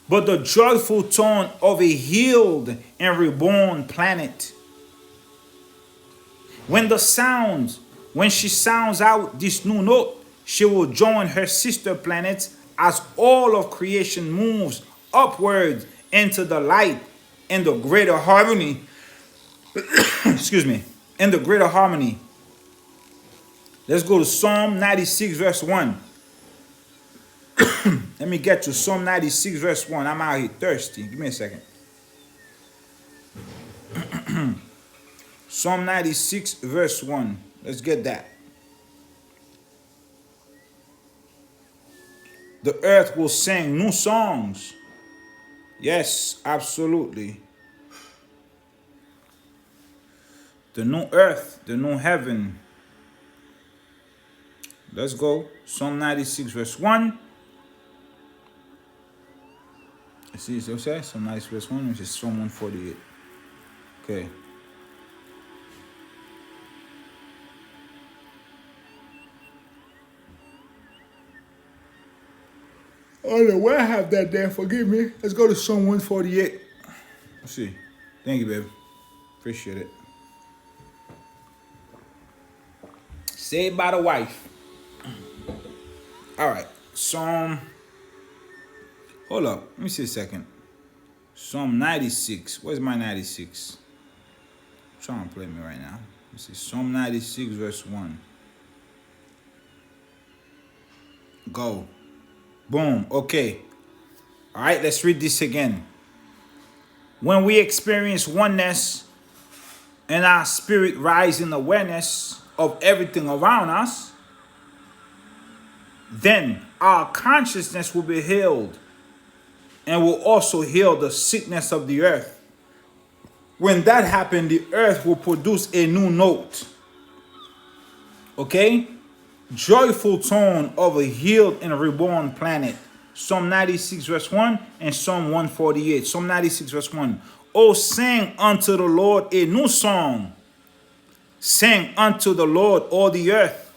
Speaker 1: But the joyful tone of a healed and reborn planet. When she sounds out this new note, she will join her sister planets as all of creation moves upward into the light and the greater harmony. Excuse me. In the greater harmony. Let's go to Psalm 96 verse 1. Let me get to Psalm 96 verse 1. I'm out here thirsty. Give me a second. Psalm 96 verse 1. Let's get that. The earth will sing new songs. Yes, absolutely. The new earth, the new heaven. Let's go. Psalm 96 verse 1. See what it says? Psalm 96 verse 1, which is Psalm 148. Okay. I don't know where I have that there. Forgive me. Let's go to Psalm 148. Let's see. Thank you, baby. Appreciate it. Saved by the wife. All right. Psalm. Hold up. Let me see a second. Psalm 96. Where's my 96? Trying to play me right now. Let's see. Psalm 96 verse 1. Go. Boom. Okay. All right. Let's read this again. When we experience oneness and our spirit rise in awareness of everything around us, then our consciousness will be healed and will also heal the sickness of the earth. When that happens, the earth will produce a new note. Okay? Joyful tone of a healed and reborn planet. Psalm 96 verse 1 and Psalm 148. Psalm 96 verse 1. Oh, sing unto the Lord a new song. Sing unto the Lord all the earth.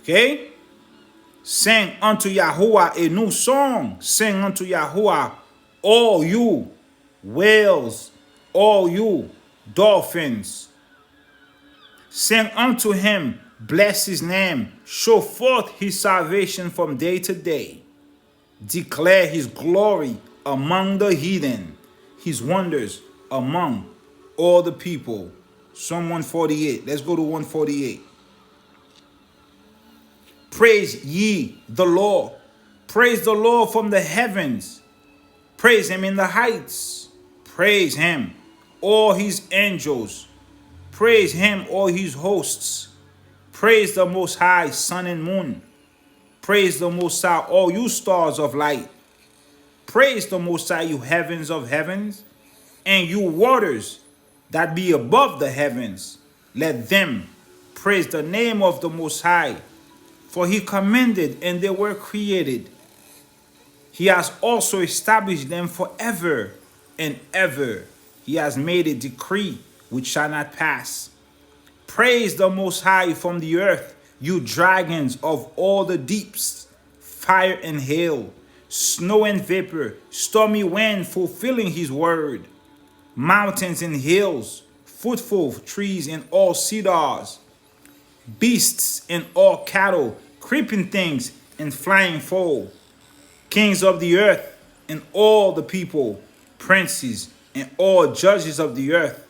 Speaker 1: Okay? Sing unto Yahuwah a new song. Sing unto Yahuwah, all you whales, all you dolphins. Sing unto him, bless his name. Show forth his salvation from day to day. Declare his glory among the heathen, his wonders among all the people. Psalm 148. Let's go to 148. Praise ye the Lord. Praise the Lord from the heavens. Praise him in the heights. Praise him, all his angels. Praise him, all his hosts. Praise the Most High, sun and moon. Praise the Most High, all you stars of light. Praise the Most High, you heavens of heavens, and you waters that be above the heavens. Let them praise the name of the Most High, for he commanded and they were created. He has also established them forever and ever. He has made a decree which shall not pass. Praise the Most High from the earth, you dragons of all the deeps, fire and hail, snow and vapor, stormy wind fulfilling his word, mountains and hills, fruitful trees and all cedars, beasts and all cattle, creeping things and flying fowl, kings of the earth and all the people, princes and all judges of the earth,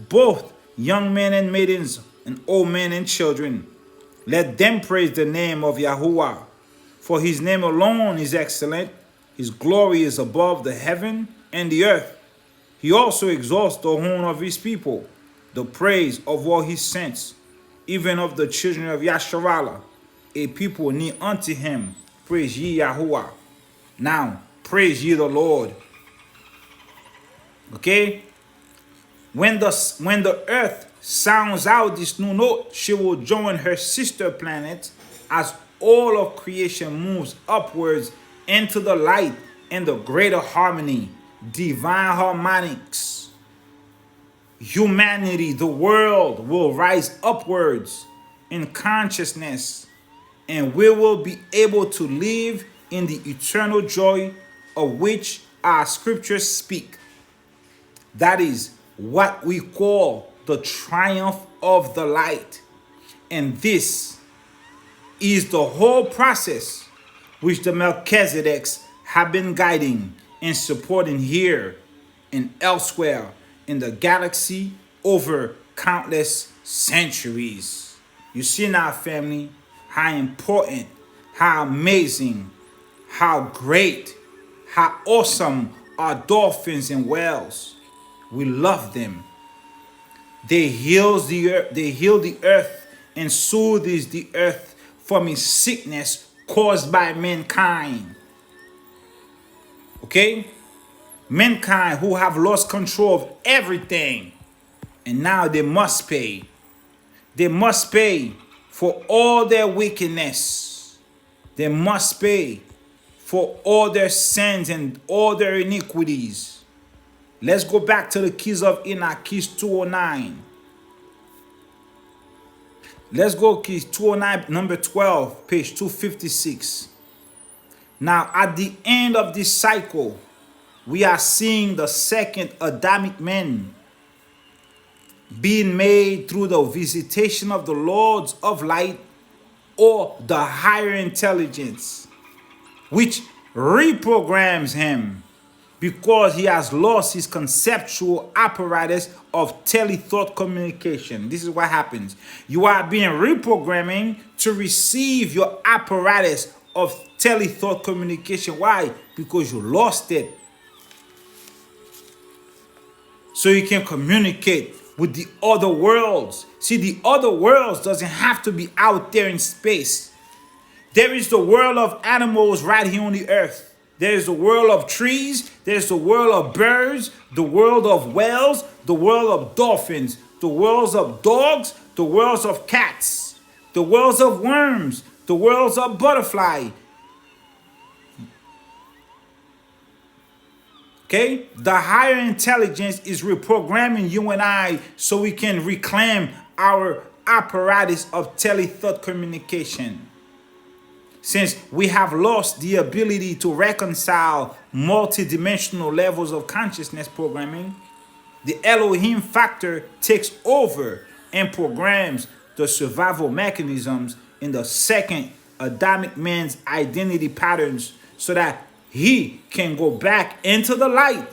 Speaker 1: both young men and maidens and old men and children. Let them praise the name of Yahuwah, for his name alone is excellent. His glory is above the heaven and the earth. He also exalts the horn of his people, the praise of all his saints, even of the children of Yasharallah, a people near unto him. Praise ye Yahuwah. Now, praise ye the Lord. Okay? When the earth sounds out this new note, she will join her sister planet as all of creation moves upwards into the light and the greater harmony, divine harmonics. Humanity, the world, will rise upwards in consciousness, and we will be able to live in the eternal joy of which our scriptures speak. That is what we call the triumph of the light. And this is the whole process which the Melchizedeks have been guiding and supporting here and elsewhere in the galaxy over countless centuries. You see now, family, how important, how amazing, how great, how awesome are dolphins and whales. We love them. They heal the earth and soothes the earth from its sickness caused by mankind. Okay? Mankind who have lost control of everything. And now they must pay. They must pay for all their wickedness. They must pay for all their sins and all their iniquities. Let's go back to the keys of Enoch, keys 209. Let's go keys 209, number 12, page 256. Now, at the end of this cycle, we are seeing the second Adamic man being made through the visitation of the Lords of Light or the higher intelligence, which reprograms him because he has lost his conceptual apparatus of telethought communication. This is what happens. You are being reprogramming to receive your apparatus of telethought communication. Why? Because you lost it. So you can communicate with the other worlds. See, the other worlds doesn't have to be out there in space. There is the world of animals right here on the earth. There is the world of trees. There's the world of birds, the world of whales, the world of dolphins, the worlds of dogs, the worlds of cats, the worlds of worms, the worlds of butterfly. Okay? The higher intelligence is reprogramming you and I so we can reclaim our apparatus of telethought communication. Since we have lost the ability to reconcile multidimensional levels of consciousness programming, the Elohim factor takes over and programs the survival mechanisms in the second Adamic man's identity patterns so that he can go back into the light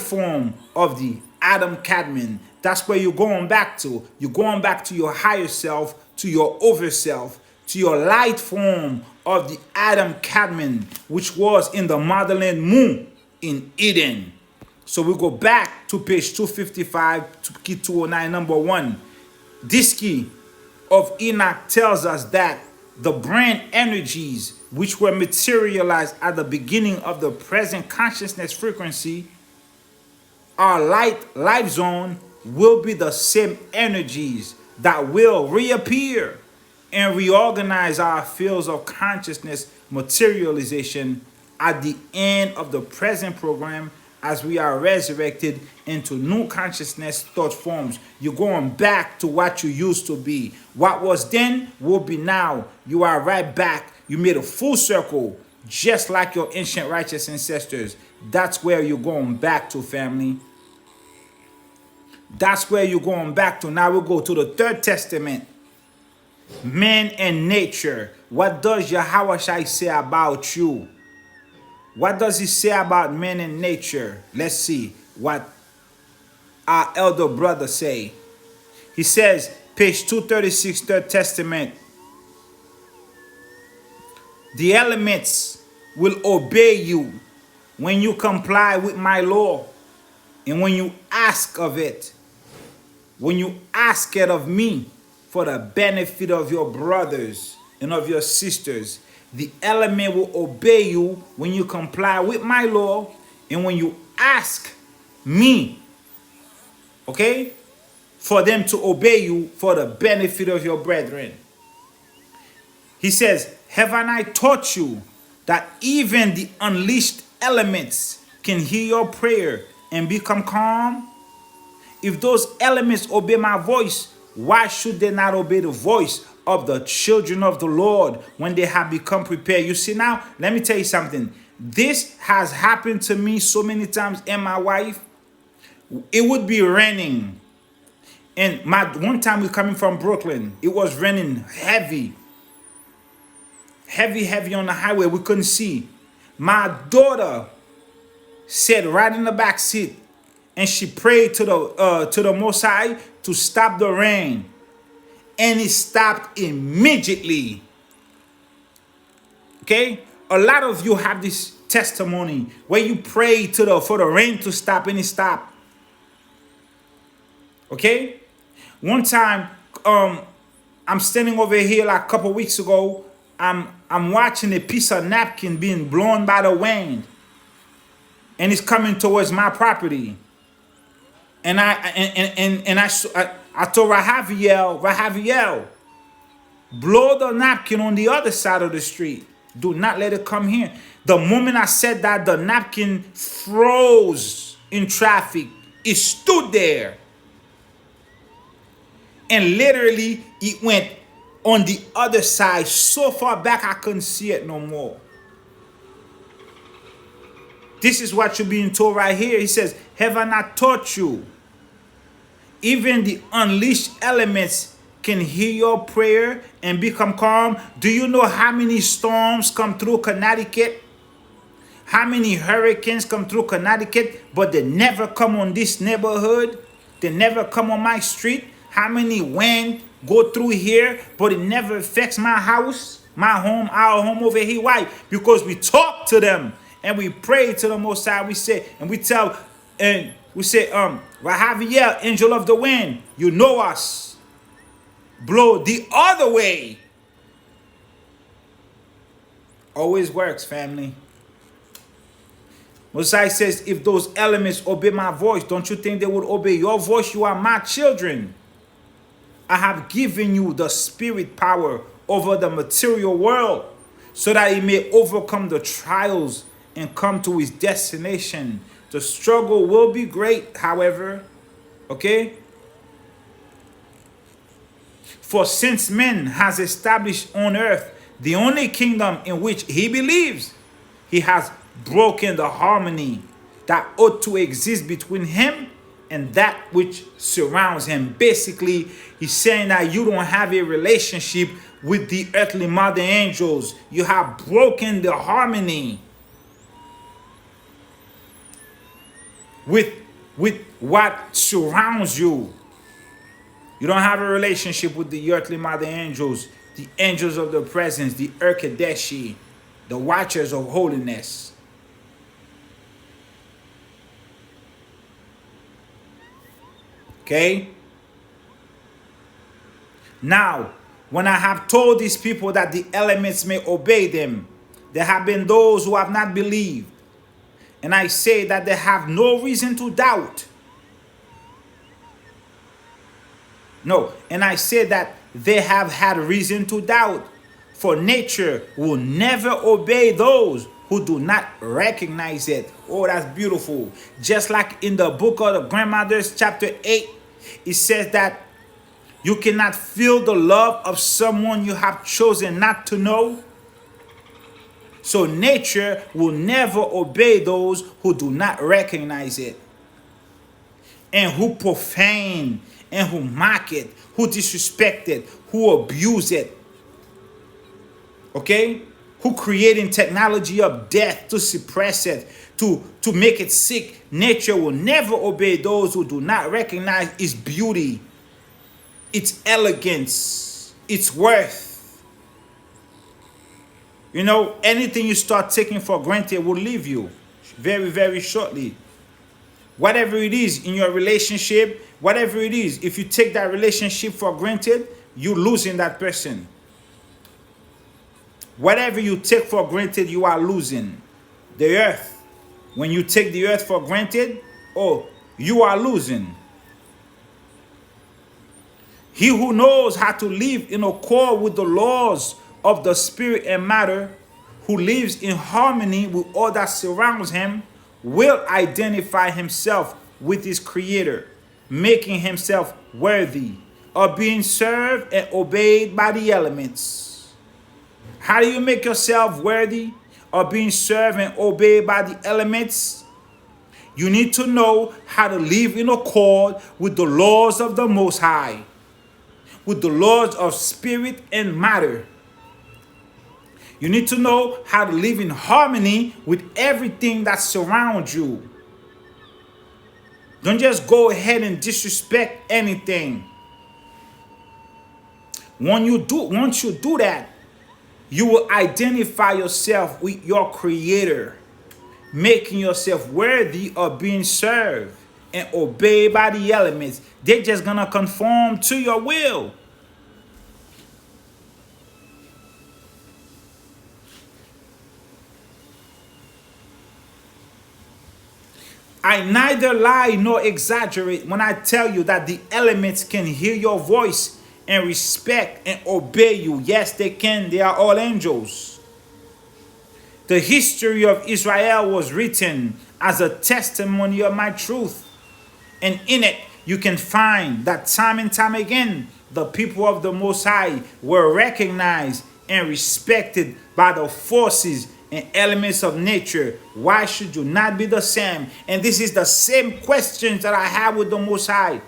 Speaker 1: form of the Adam Cadman. That's where you're going back to. You're going back to your higher self, to your overself, to your light form of the Adam Cadman, which was in the motherland moon in Eden. So we go back to page 255 to key 209, number 1. This key of Enoch tells us that the brain energies which were materialized at the beginning of the present consciousness frequency, our life zone will be the same energies that will reappear and reorganize our fields of consciousness materialization at the end of the present program as we are resurrected into new consciousness thought forms. You're going back to what you used to be. What was then will be now. You are right back. You made a full circle, just like your ancient righteous ancestors. That's where you're going back to, family. That's where you're going back to. Now we'll go to the Third Testament. Man and nature. What does Yahweh Shai say about you? What does he say about man and nature? Let's see what our elder brother say. He says, page 236, Third Testament. The elements will obey you when you comply with my law and when you ask of it. When you ask it of me for the benefit of your brothers and of your sisters. The element will obey you when you comply with my law and when you ask me, okay, for them to obey you for the benefit of your brethren. He says, haven't I taught you that even the unleashed elements can hear your prayer and become calm? If those elements obey my voice, why should they not obey the voice of the children of the Lord when they have become prepared? You see now, let me tell you something. This has happened to me so many times and my wife. It would be raining. And one time we're coming from Brooklyn. It was raining heavy. Heavy on the highway. We couldn't see. My daughter sat right in the back seat and she prayed to the Most High to stop the rain. And it stopped immediately. Okay? A lot of you have this testimony where you pray for the rain to stop and it stopped. Okay? One time, I'm standing over here like a couple weeks ago. I'm watching a piece of napkin being blown by the wind, and it's coming towards my property. And I told Rahaviel, blow the napkin on the other side of the street. Do not let it come here. The moment I said that, the napkin froze in traffic. It stood there. And literally, it went on the other side so far back I couldn't see it no more. This is what you're being told right here. He says, have I not taught you? Even the unleashed elements can hear your prayer and become calm. Do you know how many storms come through Connecticut? How many hurricanes come through Connecticut, but they never come on this neighborhood? They never come on my street? How many wind go through here, but it never affects my house, my home, our home over here? Why? Because we talk to them and we pray to the Most High. We say, and we tell, and we say, Rahaviel, angel of the wind, you know us. Blow the other way. Always works, family. Mosiah says, if those elements obey my voice, don't you think they would obey your voice? You are my children. I have given you the spirit power over the material world so that he may overcome the trials and come to his destination. The struggle will be great, however. Okay? For since man has established on earth the only kingdom in which he believes, he has broken the harmony that ought to exist between him and that which surrounds him. Basically, he's saying that you don't have a relationship with the earthly mother angels. You have broken the harmony with what surrounds you. You don't have a relationship with the earthly mother angels, the angels of the presence, the Urkadeshi, the watchers of holiness. Okay? Now, when I have told these people that the elements may obey them, there have been those who have not believed. And I say that they have no reason to doubt. No, and I say that they have had reason to doubt. For nature will never obey those who do not recognize it. Oh, that's beautiful. Just like in the book of the Grandmothers, chapter 8, it says that you cannot feel the love of someone you have chosen not to know. So nature will never obey those who do not recognize it, and who profane, and who mock it, who disrespect it, who abuse it. Okay? Who creating technology of death to suppress it, to make it sick. Nature will never obey those who do not recognize its beauty, its elegance, its worth. You know, anything you start taking for granted will leave you very, very shortly. Whatever it is in your relationship, whatever it is, if you take that relationship for granted, you're losing that person. Whatever you take for granted, you are losing. The earth. When you take the earth for granted, oh, you are losing. He who knows how to live in accord with the laws of the spirit and matter, who lives in harmony with all that surrounds him, will identify himself with his creator, making himself worthy of being served and obeyed by the elements. How do you make yourself worthy of being served and obeyed by the elements? You need to know how to live in accord with the laws of the Most High, with the laws of spirit and matter. You need to know how to live in harmony with everything that surrounds you. Don't just go ahead and disrespect anything. Once you do that, you will identify yourself with your creator, making yourself worthy of being served and obeyed by the elements. They're just gonna conform to your will. I neither lie nor exaggerate when I tell you that the elements can hear your voice and respect and obey you. Yes, they can. They are all angels. The history of Israel was written as a testimony of my truth. And in it, you can find that time and time again, the people of the Most High were recognized and respected by the forces and elements of nature. Why should you not be the same? And this is the same questions that I had with the Most High.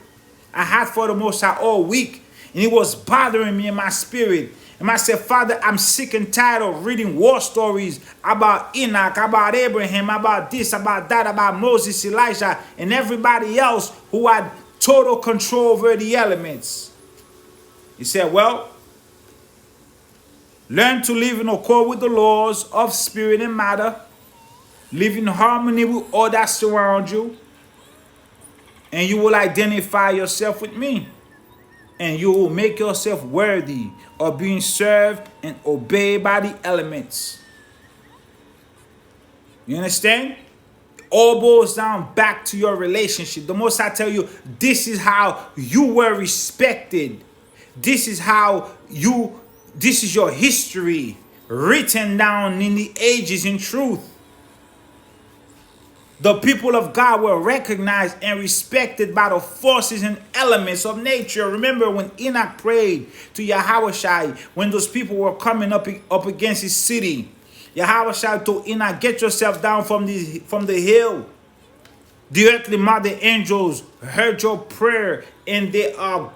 Speaker 1: I had for the Most High all week, and it was bothering me in my spirit. And I said, Father, I'm sick and tired of reading war stories about Enoch, about Abraham, about this, about that, about Moses, Elijah, and everybody else who had total control over the elements. He said, well, learn to live in accord with the laws of spirit and matter. Live in harmony with all that surrounds you. And you will identify yourself with me. And you will make yourself worthy of being served and obeyed by the elements. You understand? It all boils down back to your relationship. The most I tell you, this is how you were respected. This is how this is your history written down in the ages in truth. The people of God were recognized and respected by the forces and elements of nature. Remember when Enoch prayed to Yahweh, when those people were coming up against his city, Yahweh told Enoch, get yourself down from the hill. The earthly mother angels heard your prayer and they are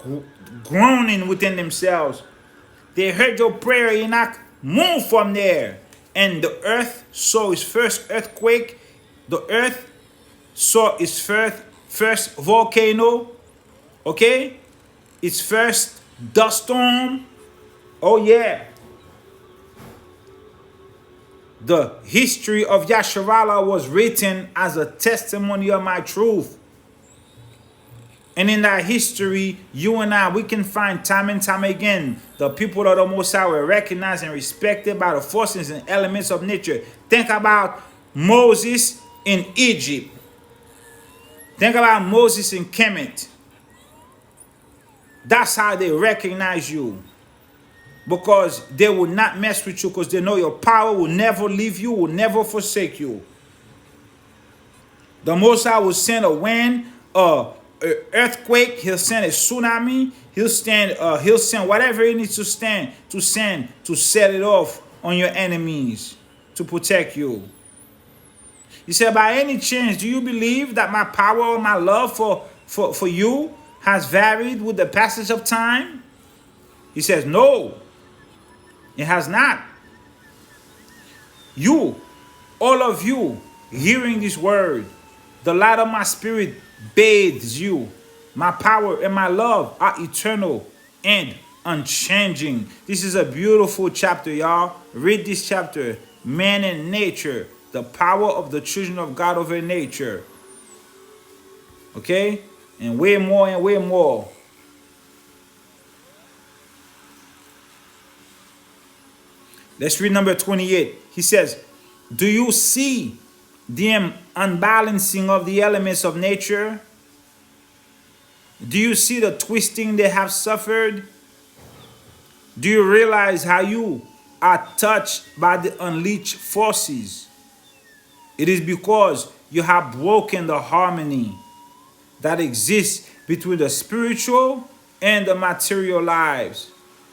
Speaker 1: groaning within themselves. They heard your prayer, Enoch, move from there. And the earth saw its first earthquake. The earth saw its first volcano, okay? Its first dust storm. Oh yeah. The history of Yasharallah was written as a testimony of my truth. And in that history, you and I, we can find time and time again, the people of the Most High were recognized and respected by the forces and elements of nature. Think about Moses in Egypt. Think about Moses in Kemet. That's how they recognize you. Because they will not mess with you, because they know your power will never leave you, will never forsake you. The Most High will send a wind, an earthquake, he'll send a tsunami, he'll send whatever he needs to send to set it off on your enemies, to protect you. He said, by any chance, do you believe that my power or my love for you has varied with the passage of time? He says, no, it has not. You, all of you, hearing this word, the light of my spirit bathes you. My power and my love are eternal and unchanging. This is a beautiful chapter, y'all. Read this chapter, Man and Nature. The power of the children of God over nature. Okay? And way more and way more. Let's read number 28. He says, do you see the unbalancing of the elements of nature? Do you see the twisting they have suffered? Do you realize how you are touched by the unleashed forces? It is because you have broken the harmony that exists between the spiritual and the material lives,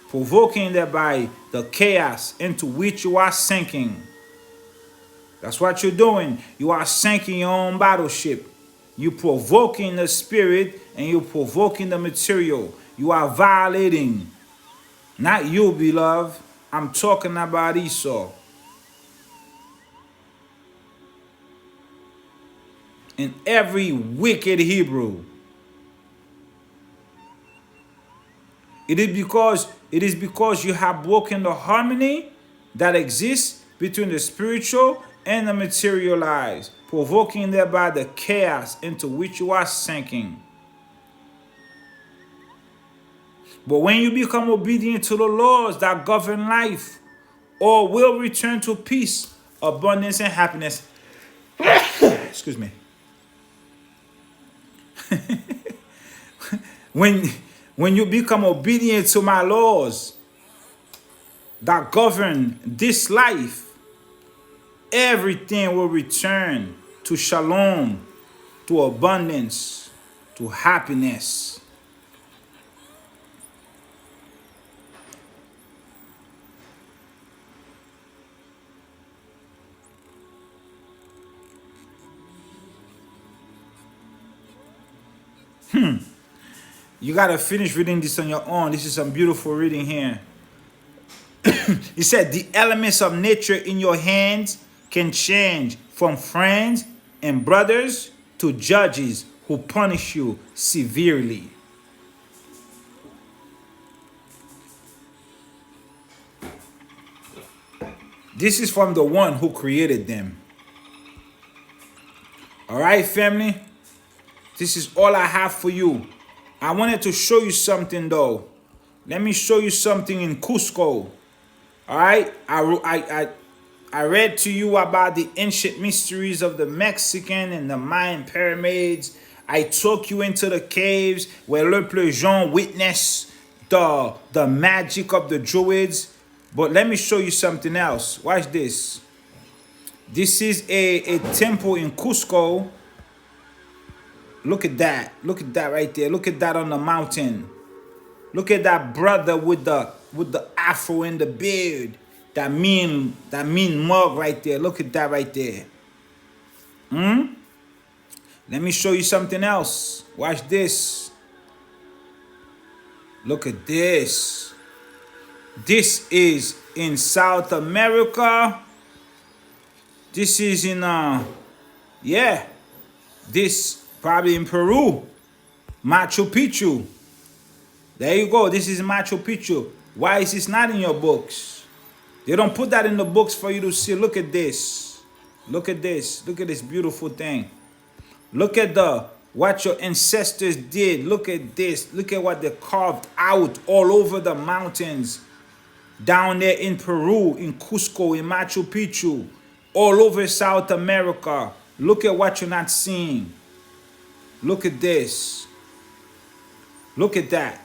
Speaker 1: provoking thereby the chaos into which you are sinking. That's what you're doing. You are sinking your own battleship. You're provoking the spirit and you're provoking the material. You are violating. Not you, beloved. I'm talking about Esau. And every wicked Hebrew. It is because you have broken the harmony that exists between the spiritual and the material lives, provoking thereby the chaos into which you are sinking. But when you become obedient to the laws that govern life, all will return to peace, abundance, and happiness. Excuse me. when you become obedient to my laws that govern this life, everything will return to shalom, to abundance, to happiness. You gotta finish reading this on your own. This is some beautiful reading here. He said, the elements of nature in your hands can change from friends and brothers to judges who punish you severely. This is from the one who created them. All right, family? This is all I have for you. I wanted to show you something, though. Let me show you something in Cusco. All right? I read to you about the ancient mysteries of the Mexican and the Mayan pyramids. I took you into the caves where Le Plongeon witnessed the magic of the Druids. But let me show you something else. Watch this. This is a temple in Cusco. Look at that. Look at that right there. Look at that on the mountain. Look at that brother with the afro and the beard. That mean mug right there. Look at that right there. Let me show you something else. Watch this. Look at this. This is in South America. This is in this probably in Peru. Machu Picchu. There you go. This is Machu Picchu. Why is this not in your books? They don't put that in the books for you to see. Look at this. Look at this. Look at this beautiful thing. Look at what your ancestors did. Look at this. Look at what they carved out all over the mountains. Down there in Peru, in Cusco, in Machu Picchu. All over South America. Look at what you're not seeing. Look at this. Look at that.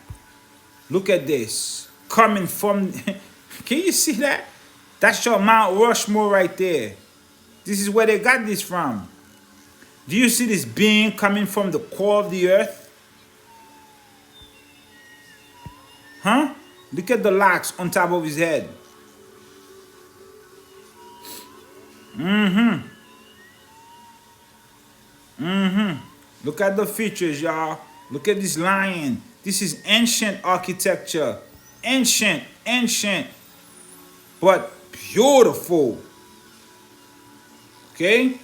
Speaker 1: Look at this. Coming from... Can you see that? That's your Mount Rushmore right there. This is where they got this from. Do you see this being coming from the core of the earth? Huh? Look at the locks on top of his head. Look at the features, y'all. Look at this lion. This is ancient architecture. Ancient. But beautiful. Okay?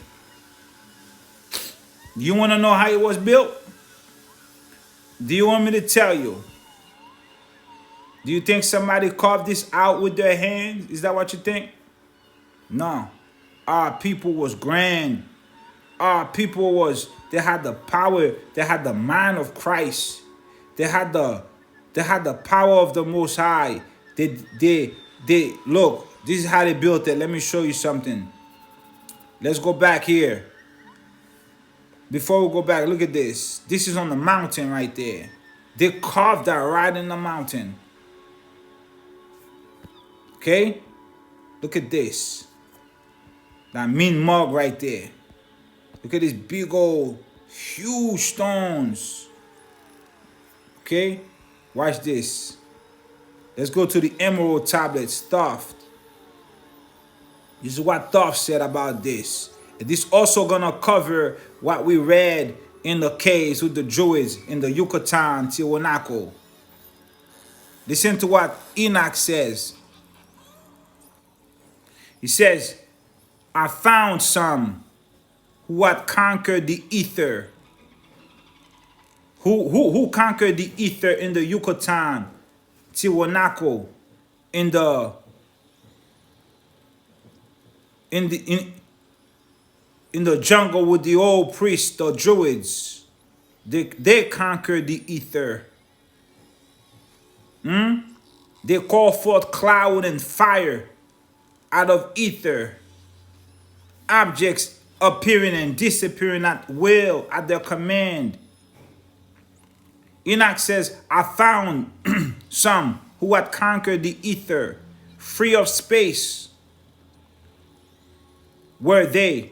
Speaker 1: You want to know how it was built? Do you want me to tell you? Do you think somebody carved this out with their hands? Is that what you think? No. Our people was grand. Our people was, they had the power, they had the mind of Christ. They had the power of the Most High. They look, this is how they built it. Let me show you something. Let's go back here. Before we go back, look at this. This is on the mountain right there. They carved that right in the mountain. Okay? Look at this. That mean mug right there. Look at these big old, huge stones. Okay? Watch this. Let's go to the emerald tablets, stuffed. This is what Thoth said about this. And this also gonna cover what we read in the caves with the Druids in the Yucatan, Tiahuanaco. Listen to what Enoch says. He says, I found some who had conquered the ether. Who conquered the ether in the Yucatan, Tiahuanaco, in the jungle with the old priests, the Druids. They conquered the ether. They call forth cloud and fire out of ether. Objects appearing and disappearing at will, at their command. Enoch says, I found some who had conquered the ether, free of space were they,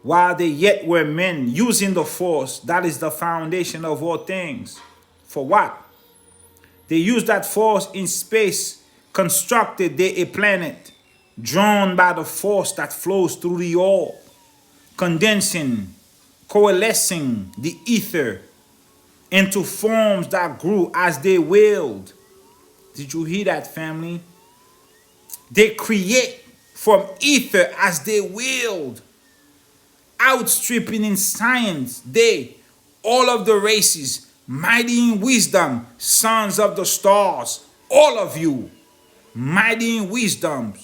Speaker 1: while they yet were men, using the force. That is the foundation of all things. For what? They used that force in space, constructed they a planet, drawn by the force that flows through the orb, condensing, coalescing the ether into forms that grew as they willed. Did you hear that, family? They create from ether as they willed, outstripping in science they, all of the races, mighty in wisdom, sons of the stars, all of you, mighty in wisdom,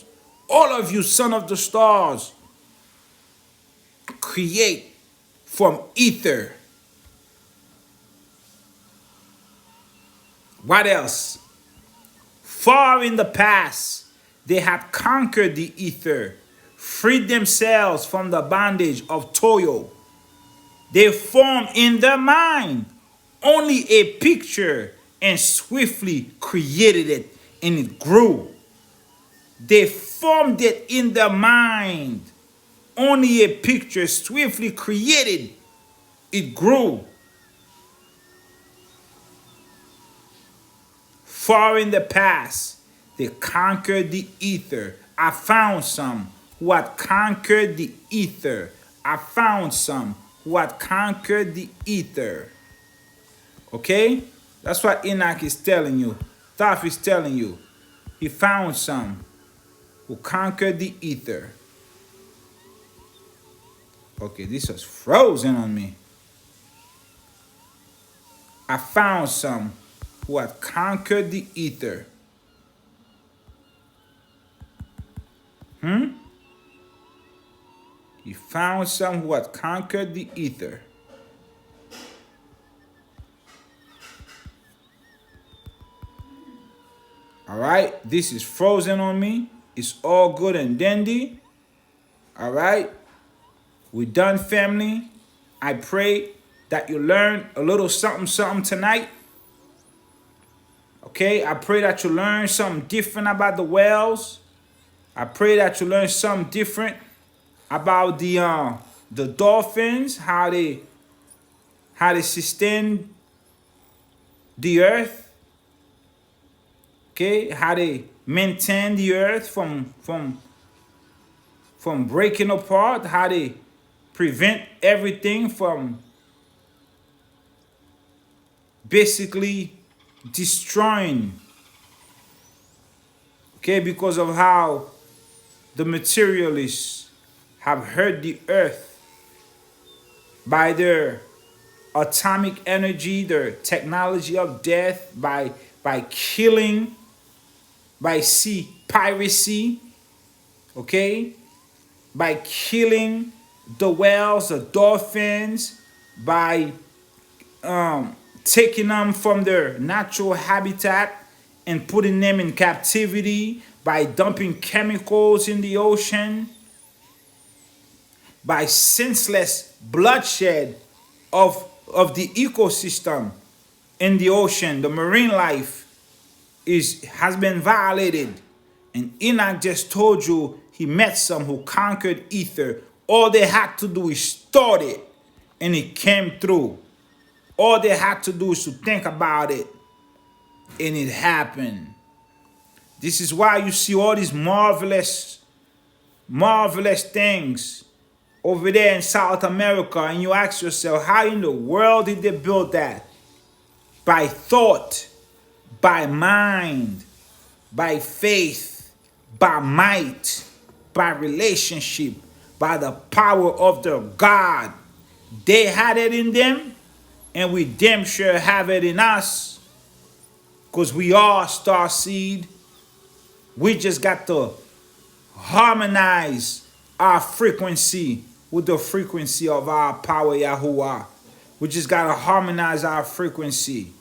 Speaker 1: all of you, son of the stars, create from ether. What else? Far in the past, they had conquered the ether, freed themselves from the bondage of toil. They formed in their mind only a picture and swiftly created it, and it grew. They formed it in their mind. Only a picture swiftly created, it grew. Far in the past, they conquered the ether. I found some who had conquered the ether. I found some who had conquered the ether. Okay? That's what Enoch is telling you. Thoth is telling you. He found some who conquered the ether. Okay, this was frozen on me. I found some who had conquered the ether. He found some who had conquered the ether. All right, this is frozen on me. It's all good and dandy. All right, we're done, family. I pray that you learn a little something tonight. Okay, I pray that you learn something different about the whales. I pray that you learn something different about the dolphins, how they sustain the earth. Okay, how they maintain the earth from breaking apart, how they prevent everything from basically destroying. Okay, because of how the materialists have hurt the earth by their atomic energy, their technology of death, by killing, by sea piracy, okay, by killing the whales, the dolphins, by taking them from their natural habitat and putting them in captivity, by dumping chemicals in the ocean, by senseless bloodshed of the ecosystem in the ocean. The marine life has been violated. And Enoch just told you he met some who conquered ether. All they had to do is start it, and it came through. All they had to do is to think about it, and it happened. This is why you see all these marvelous things over there in South America, and you ask yourself, how in the world did they build that? By thought, by mind, by faith, by might, by relationship, by the power of their God. They had it in them, and we damn sure have it in us, because we are starseed. We just got to harmonize our frequency with the frequency of our power, Yahuwah. We just got to harmonize our frequency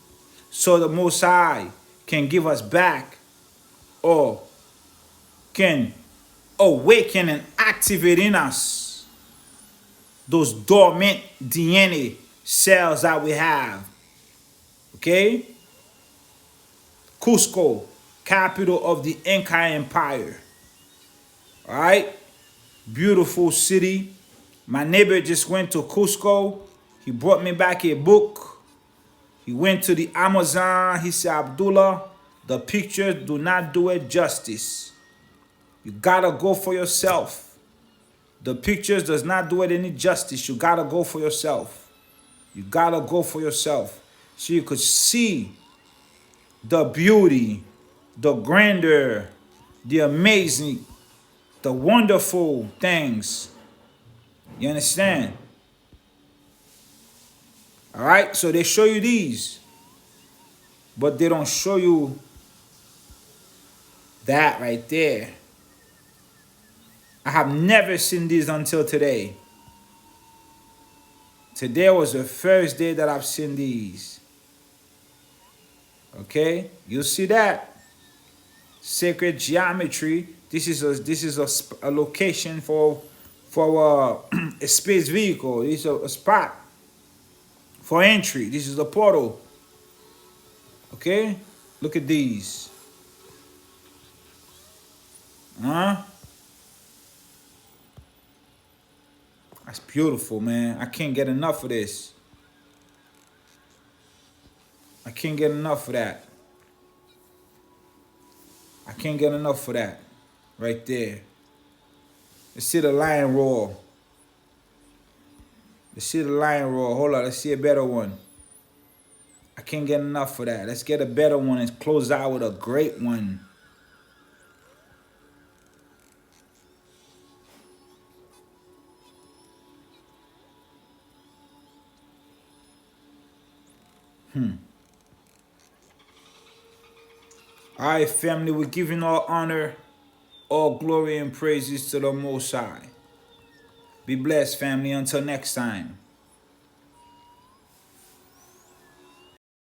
Speaker 1: so the Most High can give us back, or can awaken and activate in us those dormant DNA cells that we have. Okay? Cusco, capital of the Inca Empire. All right? Beautiful city. My neighbor just went to Cusco. He brought me back a book. He went to the Amazon. He said, Abdullah, the pictures do not do it justice. You gotta go for yourself. The pictures does not do it any justice. You gotta go for yourself. You gotta go for yourself. So you could see the beauty, the grandeur, the amazing, the wonderful things. You understand? All right, so they show you these, but they don't show you that right there. I have never seen these until today. Today was the first day that I've seen these. Okay, you see that sacred geometry. This is a location for a space vehicle. This is a spot for entry. This is a portal. Okay, look at these. Huh? That's beautiful, man. I can't get enough of this. I can't get enough of that. I can't get enough of that. Right there. Let's see the lion roar. Let's see the lion roar. Hold on, let's see a better one. I can't get enough of that. Let's get a better one and close out with a great one. All right, family, we're giving all honor, all glory and praises to the Most High. Be blessed, family. Until next time.